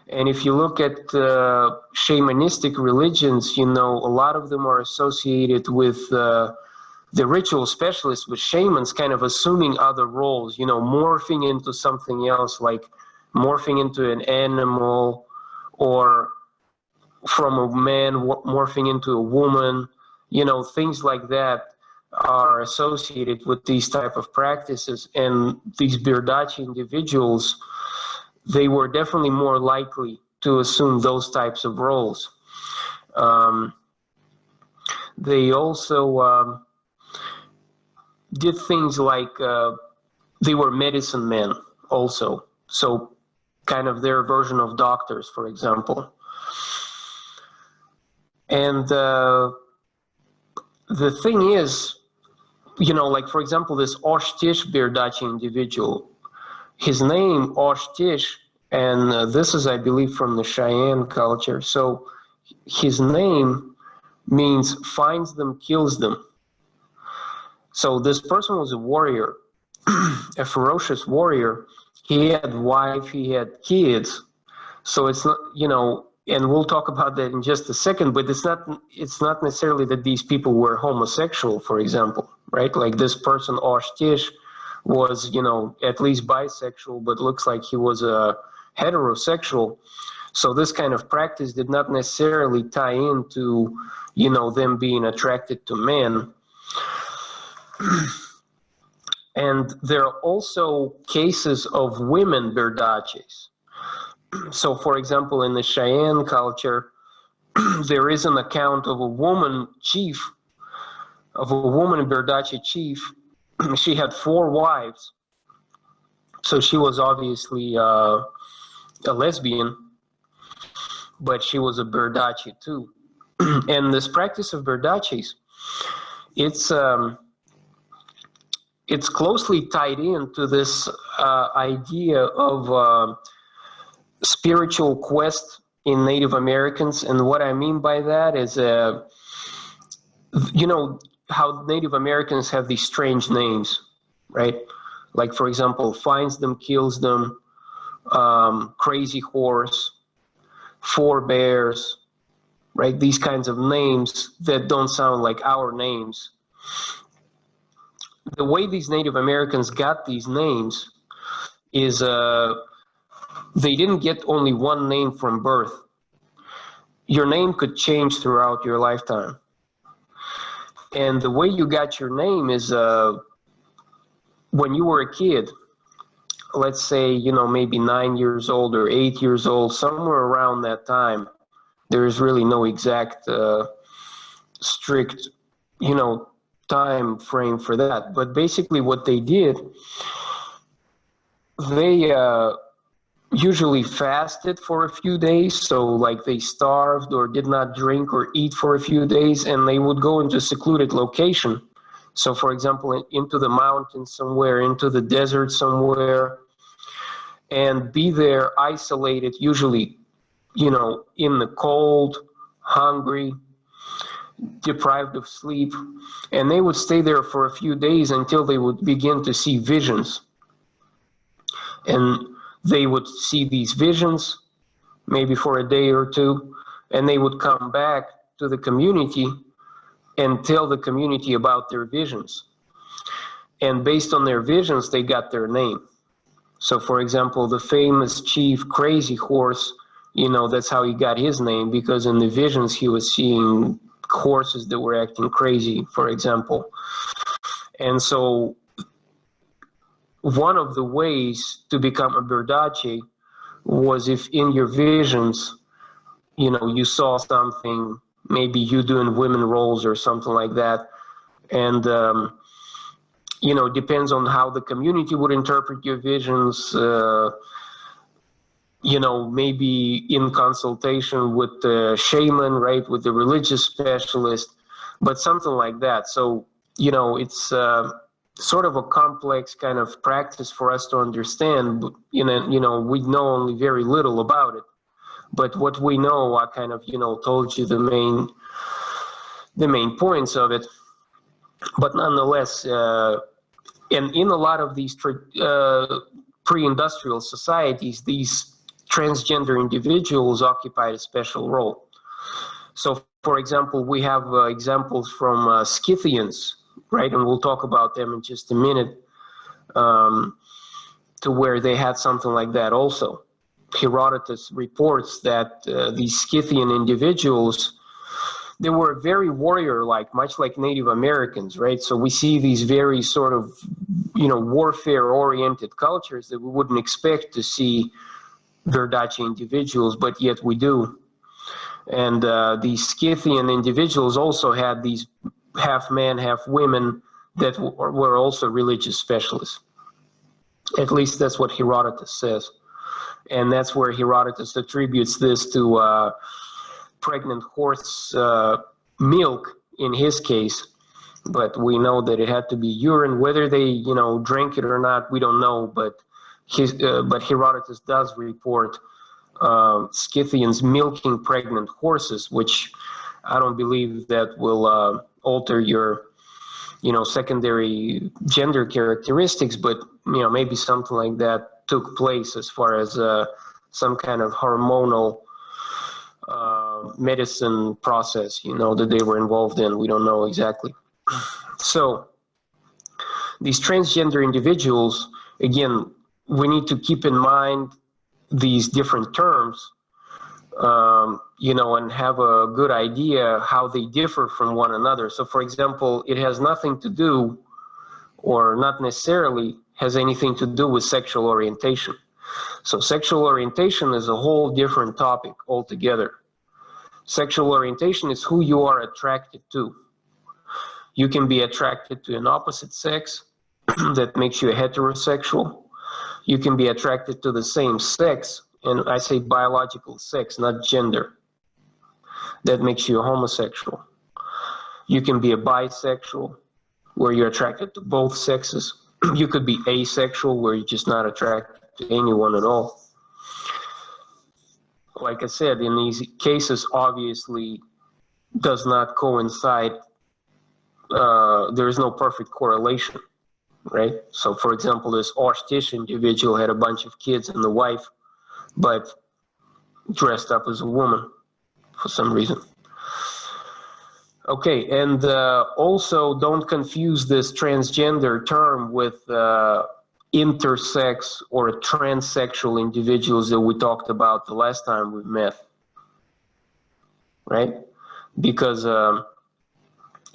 And if you look at shamanistic religions, you know, a lot of them are associated with the ritual specialists, with shamans kind of assuming other roles, you know, morphing into something else, like morphing into an animal, or from a man morphing into a woman, you know, things like that are associated with these type of practices. And these Birdachi individuals, they were definitely more likely to assume those types of roles. They also did things like they were medicine men also, so kind of their version of doctors, for example. And the thing is, you know, like for example, this Oshtish Birdachi individual, his name Oshtish, and this is, I believe, from the Cheyenne culture. So his name means finds them, kills them. So this person was a warrior, a ferocious warrior. He had a wife, he had kids. So it's not, you know, and we'll talk about that in just a second, but it's not necessarily that these people were homosexual, for example, right? Like this person, Oshtish, was, you know, at least bisexual, but looks like he was a heterosexual. So this kind of practice did not necessarily tie into, you know, them being attracted to men. And there are also cases of women Birdachis. So for example, in the Cheyenne culture, there is an account of a woman chief, of a woman Birdachi chief. She had 4 wives. So she was obviously a lesbian, but she was a Birdachi too. And this practice of Birdachis, it's closely tied into this idea of spiritual quest in Native Americans. And what I mean by that is, you know, how Native Americans have these strange names, right? Like, for example, finds them, kills them, crazy horse, 4 bears, right? These kinds of names that don't sound like our names. The way these Native Americans got these names is they didn't get only one name from birth. Your name could change throughout your lifetime. And the way you got your name is when you were a kid, let's say, you know, maybe 9 years old or 8 years old, somewhere around that time. There is really no exact strict, you know, time frame for that. But basically what they did, they usually fasted for a few days. So like they starved or did not drink or eat for a few days, and they would go into a secluded location. So for example, into the mountains somewhere, into the desert somewhere, and be there isolated, usually, you know, in the cold, hungry, deprived of sleep. And they would stay there for a few days until they would begin to see visions. And they would see these visions, maybe for a day or two, and they would come back to the community and tell the community about their visions. And based on their visions, they got their name. So for example, the famous chief Crazy Horse, you know, that's how he got his name, because in the visions he was seeing horses that were acting crazy, for example. And so one of the ways to become a Birdachi was if in your visions, you know, you saw something, maybe you doing women roles or something like that. And, you know, depends on how the community would interpret your visions, you know, maybe in consultation with the shaman, right, with the religious specialist, but something like that. So, you know, it's sort of a complex kind of practice for us to understand. You know, we know only very little about it. But what we know, I kind of, you know, told you the main points of it. But nonetheless, And in a lot of these pre-industrial societies, these transgender individuals occupied a special role. So, for example, we have examples from Scythians, right? And we'll talk about them in just a minute, to where they had something like that also. Herodotus reports that these Scythian individuals, they were very warrior-like, much like Native Americans, right? So we see these very sort of, warfare-oriented cultures that we wouldn't expect to see Verdace individuals, but yet we do. And these Scythian individuals also had these half men, half women that were also religious specialists. At least that's what Herodotus says. And that's where Herodotus attributes this to pregnant horse milk in his case. But we know that it had to be urine. Whether they, drank it or not, we don't know. But Herodotus does report Scythians milking pregnant horses, which I don't believe that will alter your, secondary gender characteristics. But maybe something like that took place as far as some kind of hormonal medicine process, that they were involved in. We don't know exactly. So these transgender individuals, again, we need to keep in mind these different terms, and have a good idea how they differ from one another. So, for example, it has nothing to do, or not necessarily has anything to do with sexual orientation. So sexual orientation is a whole different topic altogether. Sexual orientation is who you are attracted to. You can be attracted to an opposite sex that makes you a heterosexual. You can be attracted to the same sex, and I say biological sex, not gender. That makes you a homosexual. You can be a bisexual, where you're attracted to both sexes. You could be asexual, where you're just not attracted to anyone at all. Like I said, in these cases, obviously does not coincide. There is no perfect correlation, right? So, for example, this Ostish individual had a bunch of kids and the wife, but dressed up as a woman for some reason. Okay, and also don't confuse this transgender term with intersex or transsexual individuals that we talked about the last time we met, right? Because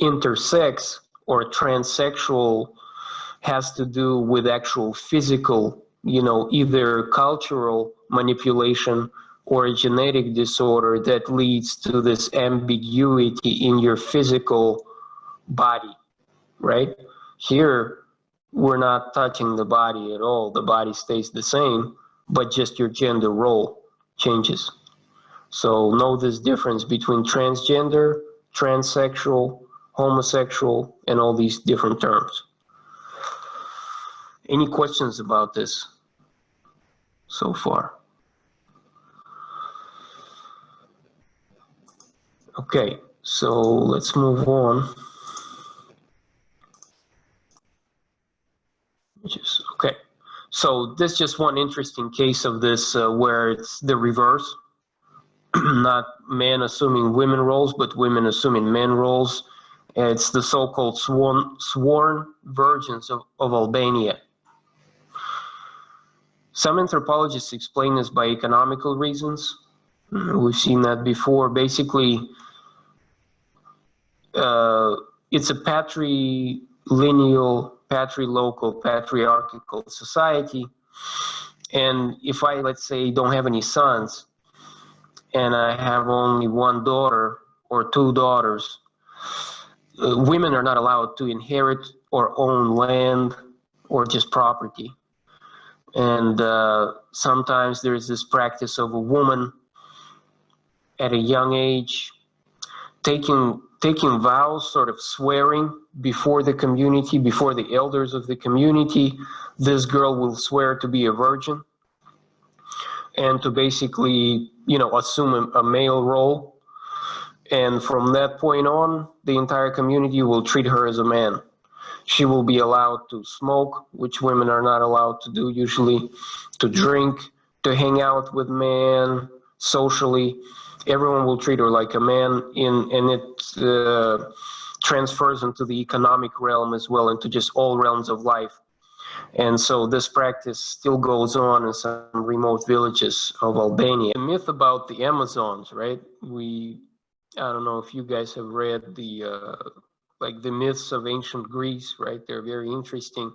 intersex or transsexual has to do with actual physical, either cultural manipulation or a genetic disorder that leads to this ambiguity in your physical body, right? Here, we're not touching the body at all. The body stays the same, but just your gender role changes. So know this difference between transgender, transsexual, homosexual, and all these different terms. Any questions about this so far? Okay, so let's move on. Okay, so this is just one interesting case of this where it's the reverse. Not men assuming women roles, but women assuming men roles. It's the so-called sworn virgins of Albania. Some anthropologists explain this by economical reasons. We've seen that before. Basically, it's a patrilineal, patrilocal, patriarchal society. And if I, let's say, don't have any sons, and I have only one daughter or two daughters, women are not allowed to inherit or own land or just property. And sometimes there's this practice of a woman at a young age taking vows, sort of swearing before the community, before the elders of the community. This girl will swear to be a virgin and to basically, assume a male role. And from that point on, the entire community will treat her as a man. She will be allowed to smoke, which women are not allowed to do usually, to drink, to hang out with men socially. Everyone will treat her like a man, and it transfers into the economic realm as well, into just all realms of life. And so this practice still goes on in some remote villages of Albania. The myth about the Amazons, right? I don't know if you guys have read like the myths of ancient Greece, right? They're very interesting.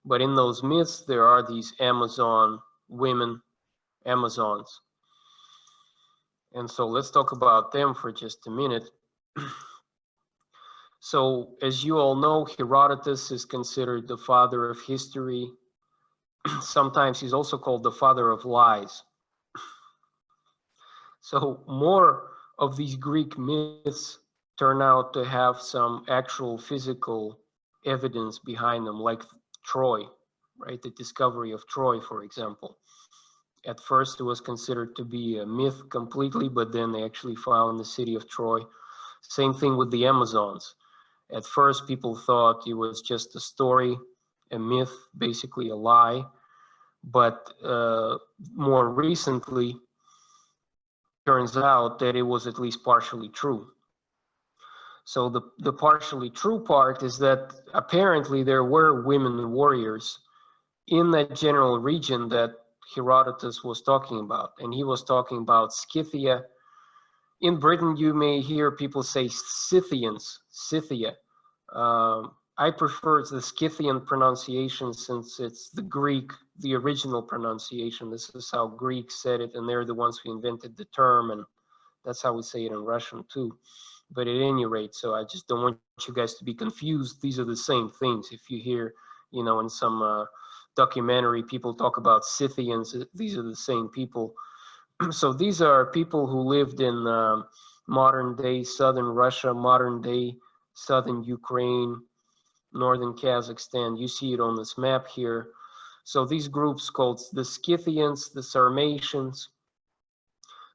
But in those myths, there are these Amazon women, Amazons. And so let's talk about them for just a minute. So as you all know, Herodotus is considered the father of history. Sometimes he's also called the father of lies. So more of these Greek myths turn out to have some actual physical evidence behind them, like Troy, right? The discovery of Troy, for example. At first, it was considered to be a myth completely, but then they actually found the city of Troy. Same thing with the Amazons. At first, people thought it was just a story, a myth, basically a lie. But more recently, turns out that it was at least partially true. So the partially true part is that apparently there were women warriors in that general region that Herodotus was talking about. And he was talking about Scythia. In Britain, you may hear people say Scythians, Scythia. I prefer the Scythian pronunciation since it's the Greek, the original pronunciation. This is how Greeks said it, and they're the ones who invented the term, and that's how we say it in Russian too. But at any rate, so I just don't want you guys to be confused. These are the same things. If you hear, you know, in some documentary, people talk about Scythians, these are the same people. So these are people who lived in modern day southern Russia, modern day southern Ukraine, northern Kazakhstan. You see it on this map here. So these groups called the Scythians, the Sarmatians,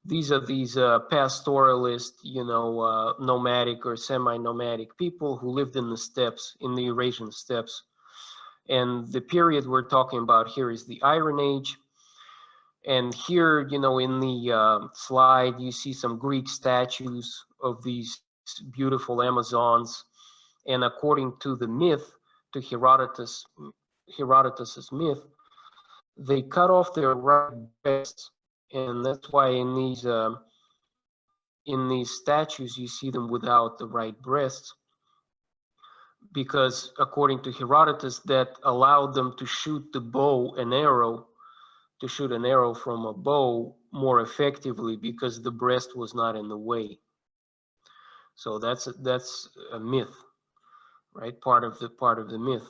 these are these pastoralist, you know, nomadic or semi-nomadic people who lived in the steppes, in the Eurasian steppes. And the period we're talking about here is the Iron Age. And here, you know, in the slide, you see some Greek statues of these beautiful Amazons. And according to the myth, to Herodotus's myth, they cut off their right breasts, and that's why in these statues you see them without the right breasts, because according to Herodotus, that allowed them to shoot the bow and arrow, to shoot an arrow from a bow more effectively because the breast was not in the way. So that's a myth, right? Part of the myth.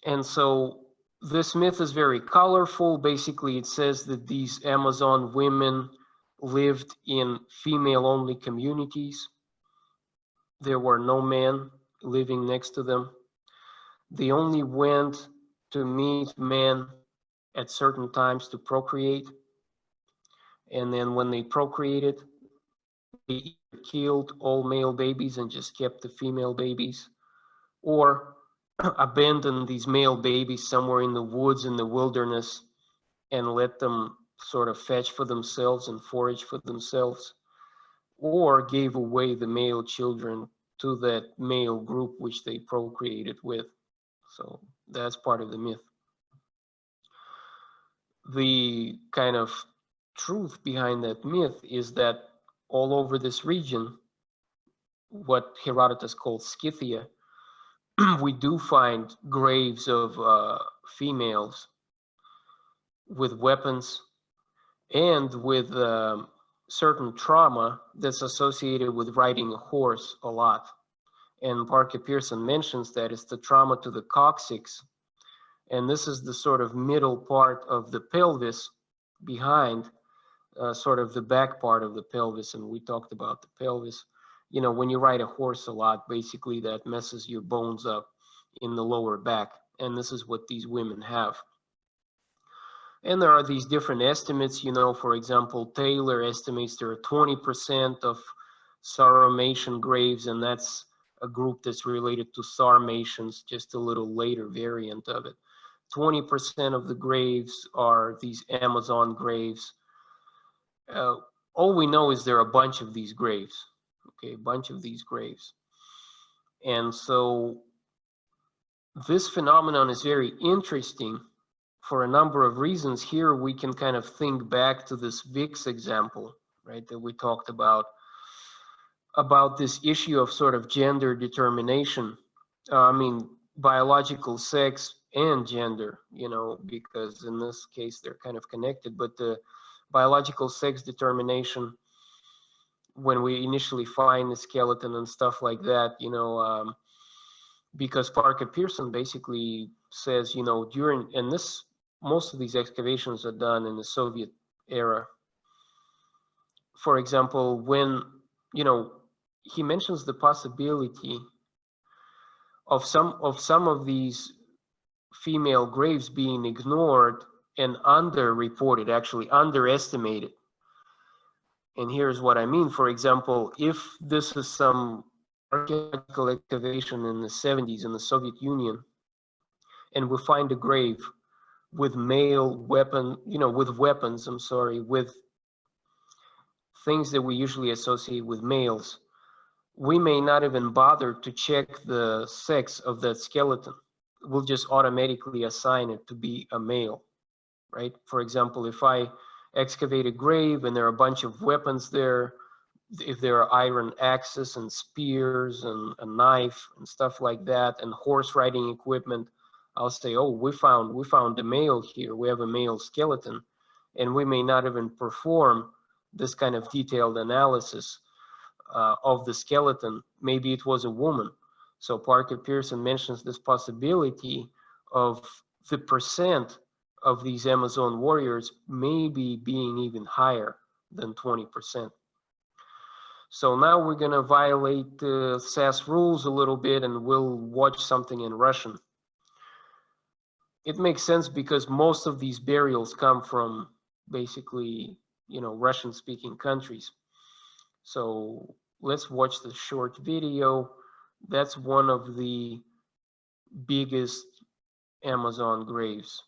And so this myth is very colorful. Basically, it says that these Amazon women lived in female-only communities. There were no men living next to them. They only went to meet men at certain times to procreate. And then when they procreated, they either killed all male babies and just kept the female babies, or abandoned these male babies somewhere in the woods, in the wilderness, and let them sort of fetch for themselves and forage for themselves, or gave away the male children to that male group which they procreated with. So that's part of the myth. The kind of truth behind that myth is that all over this region, what Herodotus called Scythia, we do find graves of females with weapons and with certain trauma that's associated with riding a horse a lot. And Parker Pearson mentions that it's the trauma to the coccyx. And this is the sort of middle part of the pelvis behind sort of the back part of the pelvis. And we talked about the pelvis. You know, when you ride a horse a lot, basically that messes your bones up in the lower back. And this is what these women have. And there are these different estimates, you know, for example, Taylor estimates there are 20% of Sarmatian graves, and that's a group that's related to Sarmatians, just a little later variant of it. 20% of the graves are these Amazon graves. All we know is there are a bunch of these graves, okay, a bunch of these graves. And so this phenomenon is very interesting for a number of reasons. Here we can kind of think back to this VIX example, right, that we talked about this issue of sort of gender determination. I mean, biological sex and gender, you know, because in this case they're kind of connected, but the biological sex determination, when we initially find the skeleton and stuff like that, you know, because Parker Pearson basically says, you know, most of these excavations are done in the Soviet era. For example, when, you know, he mentions the possibility of some of these female graves being ignored and underreported, actually underestimated. And here's what I mean. For example, if this is some archaeological excavation in the 70s in the Soviet Union, and we find a grave with weapons, I'm sorry, with things that we usually associate with males, we may not even bother to check the sex of that skeleton. We'll just automatically assign it to be a male, right? For example, if I excavate a grave and there are a bunch of weapons there, if there are iron axes and spears and a knife and stuff like that, and horse riding equipment, I'll say, oh, we found a male here. We have a male skeleton, and we may not even perform this kind of detailed analysis of the skeleton. Maybe it was a woman. So Parker Pearson mentions this possibility of the percent of these Amazon warriors maybe being even higher than 20%. So now we're going to violate the SAS rules a little bit, and we'll watch something in Russian. It makes sense because most of these burials come from basically, you know, Russian-speaking countries. So let's watch the short video. That's one of the biggest Amazon graves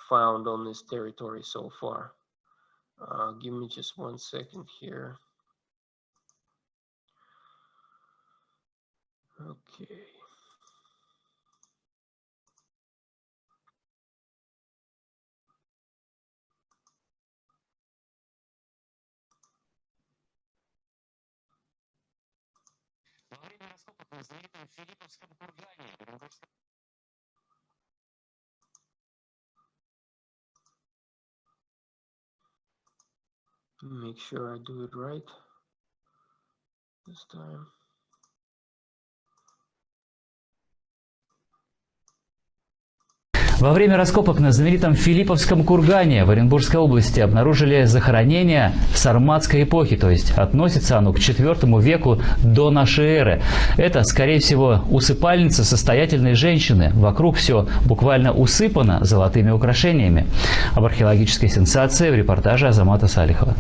found on this territory so far. Give me just 1 second here. Okay. Make sure I do it right this time. Во время раскопок на знаменитом Филипповском кургане в Оренбургской области обнаружили захоронение сарматской эпохи, то есть относится оно к IV веку до нашей эры. Это, скорее всего, усыпальница состоятельной женщины. Вокруг все буквально усыпано золотыми украшениями. Об археологической сенсации в репортаже Азамата Салихова.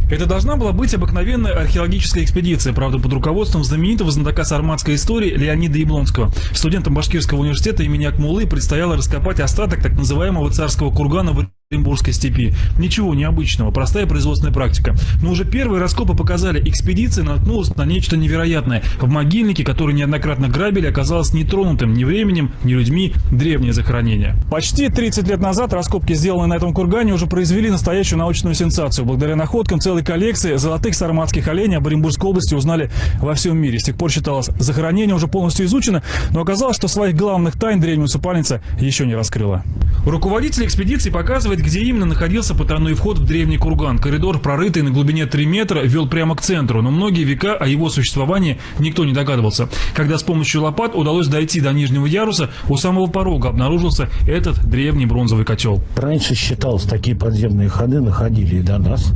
Это должна была быть обыкновенная археологическая экспедиция, правда, под руководством знаменитого знатока сарматской истории Леонида Яблонского. Студентам Башкирского университета имени Акмуллы предстояло раскопать остаток так называемого царского кургана в Оренбургской степи. Ничего необычного, простая производственная практика. Но уже первые раскопы показали, экспедиция наткнулась на нечто невероятное. В могильнике, который неоднократно грабили, оказалось нетронутым ни временем, ни людьми древнее захоронение. Почти 30 лет назад раскопки, сделанные на этом кургане, уже произвели настоящую научную сенсацию. Благодаря находкам целой коллекции золотых сарматских оленей об Оренбургской области узнали во всем мире. С тех пор считалось, захоронение уже полностью изучено, но оказалось, что своих главных тайн древняя усыпальница еще не раскрыла. Руководитель экспедиции показывает, где именно находился потайной вход в древний курган. Коридор, прорытый на глубине 3 метра, вел прямо к центру, но многие века о его существовании никто не догадывался. Когда с помощью лопат удалось дойти до нижнего яруса, у самого порога обнаружился этот древний бронзовый котел. Раньше считалось, такие подземные ходы находили и до нас,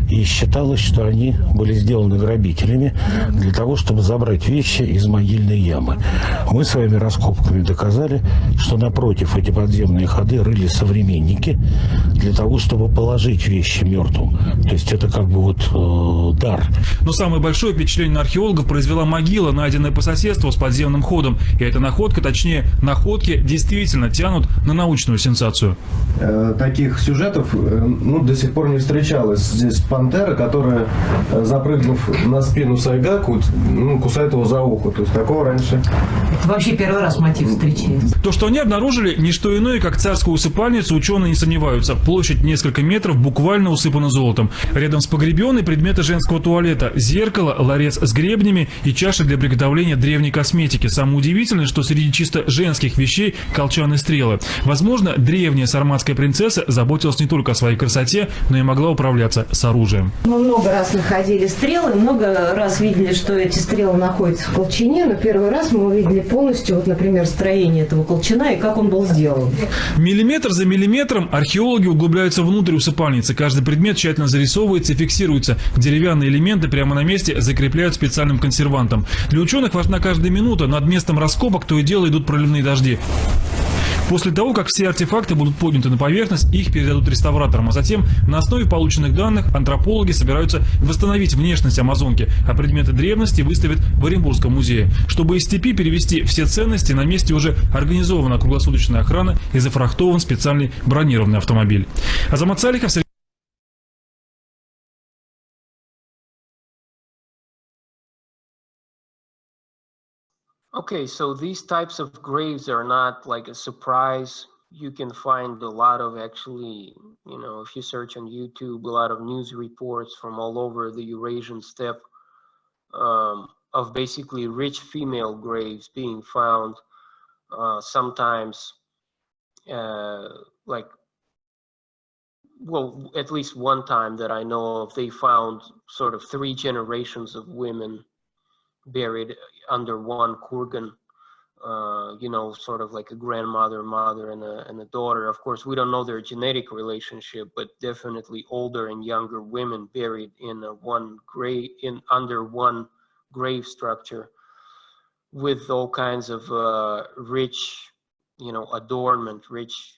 и считалось, что они были сделаны грабителями для того, чтобы забрать вещи из могильной ямы. Мы своими раскопками доказали, что напротив эти подземные ходы рыли современники, для того, чтобы положить вещи мертвым. То есть это как бы вот дар. Но самое большое впечатление на археологов произвела могила, найденная по соседству с подземным ходом. И эта находка, точнее, находки действительно тянут на научную сенсацию. Таких сюжетов до сих пор не встречалось. Здесь пантера, которая, запрыгнув на спину сайгаку, кусает его за ухо. То есть такого раньше. Это вообще первый раз мотив встречается. То, что они обнаружили, не что иное, как царскую усыпальницу, ученые не сомневаются. Площадь несколько метров буквально усыпана золотом. Рядом с погребенной предметы женского туалета, зеркало, ларец с гребнями и чаша для приготовления древней косметики. Самое удивительное, что среди чисто женских вещей колчаны стрелы. Возможно, древняя сарматская принцесса заботилась не только о своей красоте, но и могла управляться с оружием. Мы много раз находили стрелы, много раз видели, что эти стрелы находятся в колчане, но первый раз мы увидели полностью, вот, например, строение этого колчана и как он был сделан. Миллиметр за миллиметром археологи углубляются внутрь усыпальницы. Каждый предмет тщательно зарисовывается и фиксируется. Деревянные элементы прямо на месте закрепляют специальным консервантом. Для ученых важна каждая минута. Над местом раскопок то и дело идут проливные дожди. После того, как все артефакты будут подняты на поверхность, их передадут реставраторам, а затем на основе полученных данных антропологи собираются восстановить внешность Амазонки, а предметы древности выставят в Оренбургском музее. Чтобы из степи перевести все ценности, на месте уже организована круглосуточная охрана и зафрахтован специальный бронированный автомобиль. Азамат Салихов. Okay, so these types of graves are not like a surprise. You can find a lot of actually, if you search on YouTube, a lot of news reports from all over the Eurasian steppe of basically rich female graves being found. Sometimes at least one time that I know of, they found sort of 3 generations of women buried under one kurgan, sort of like a grandmother, mother, and a daughter. Of course, we don't know their genetic relationship, but definitely older and younger women buried in under one grave structure with all kinds of rich, adornment, rich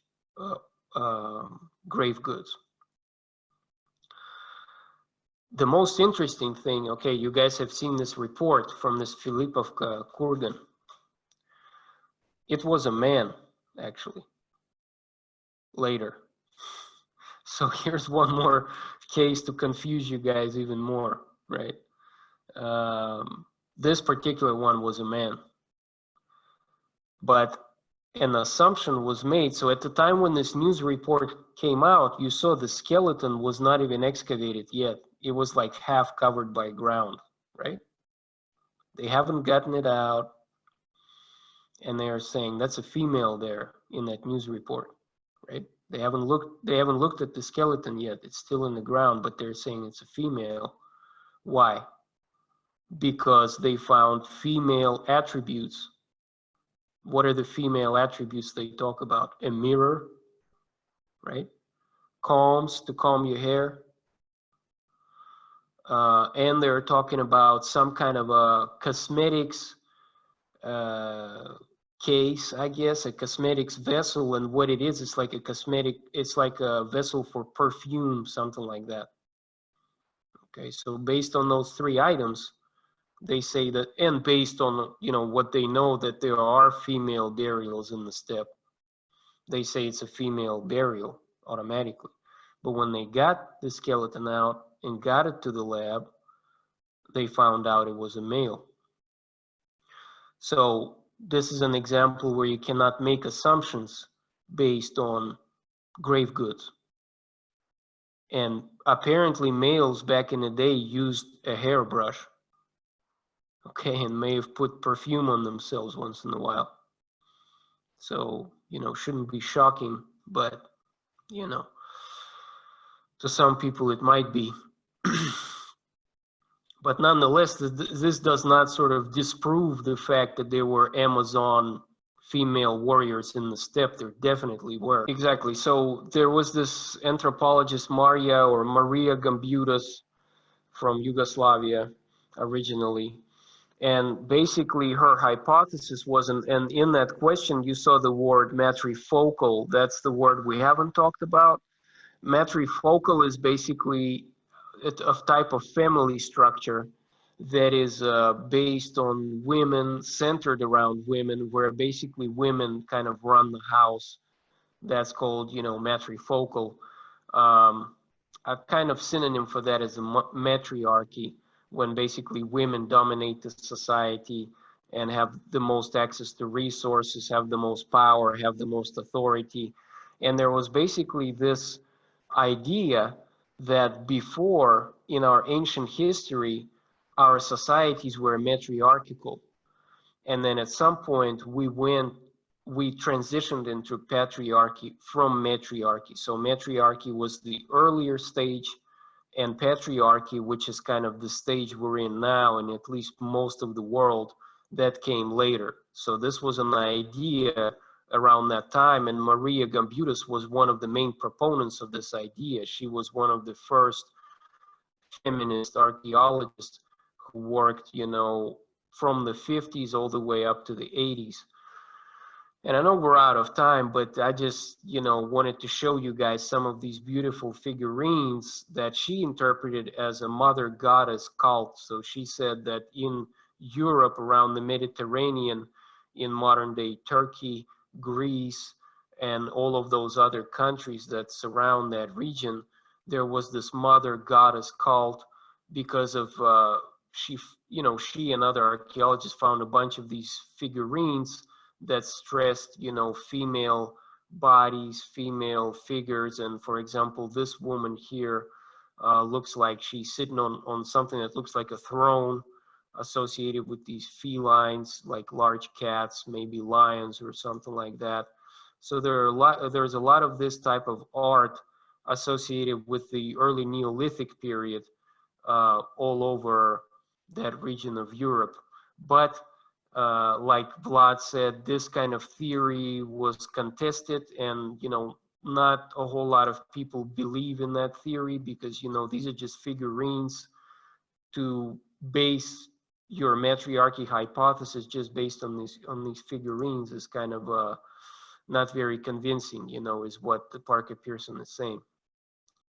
grave goods. The most interesting thing, okay, you guys have seen this report from this Filipovka kurgan. It was a man, actually, later. So here's one more case to confuse you guys even more, right? This particular one was a man. But an assumption was made. So at the time when this news report came out, you saw the skeleton was not even excavated yet. It was like half covered by ground, right? They haven't gotten it out, and they are saying that's a female there in that news report, right? They haven't looked at the skeleton yet. It's still in the ground, but they're saying it's a female. Why? Because they found female attributes. What are the female attributes they talk about? A mirror, right? Combs to comb your hair. And they're talking about some kind of a cosmetics case, I guess, a cosmetics vessel. And what it is, it's like a vessel for perfume, something like that. Okay, so based on those 3 items, they say that, and based on, what they know, that there are female burials in the steppe, they say it's a female burial automatically. But when they got the skeleton out and got it to the lab, they found out it was a male. So this is an example where you cannot make assumptions based on grave goods. And apparently males back in the day used a hairbrush, okay, and may have put perfume on themselves once in a while. So, shouldn't be shocking, but, to some people it might be. But nonetheless, this does not sort of disprove the fact that there were Amazon female warriors in the steppe. There definitely were. Exactly. So there was this anthropologist, Maria Gambutas from Yugoslavia originally, And basically her hypothesis was, and in that question you saw the word matrifocal. That's the word we haven't talked about. Matrifocal is basically a type of family structure that is based on women, centered around women, where basically women kind of run the house. That's called, you know, matrifocal. A kind of synonym for that is a matriarchy, when basically women dominate the society and have the most access to resources, have the most power, have the most authority. And there was basically this idea that before, in our ancient history, our societies were matriarchal. And then at some point we transitioned into patriarchy from matriarchy. So matriarchy was the earlier stage, and patriarchy, which is kind of the stage we're in now, and at least most of the world, that came later. So this was an idea around that time, and Maria Gombudas was one of the main proponents of this idea. She was one of the first feminist archaeologists who worked, you know, from the 50s all the way up to the 80s. And I know we're out of time, but I just, you know, wanted to show you guys some of these beautiful figurines that she interpreted as a mother goddess cult. So she said that in Europe, around the Mediterranean, in modern day Turkey, Greece, and all of those other countries that surround that region, there was this mother goddess cult because of, she and other archaeologists found a bunch of these figurines that stressed, you know, female bodies, female figures. And for example, this woman here looks like she's sitting on something that looks like a throne, associated with these felines, like large cats, maybe lions or something like that. So there's a lot of this type of art associated with the early Neolithic period all over that region of Europe. But like Vlad said, this kind of theory was contested, and, you know, not a whole lot of people believe in that theory, because, you know, these are just figurines. To base your matriarchy hypothesis just based on these figurines is kind of not very convincing, you know, is what the Parker Pearson is saying.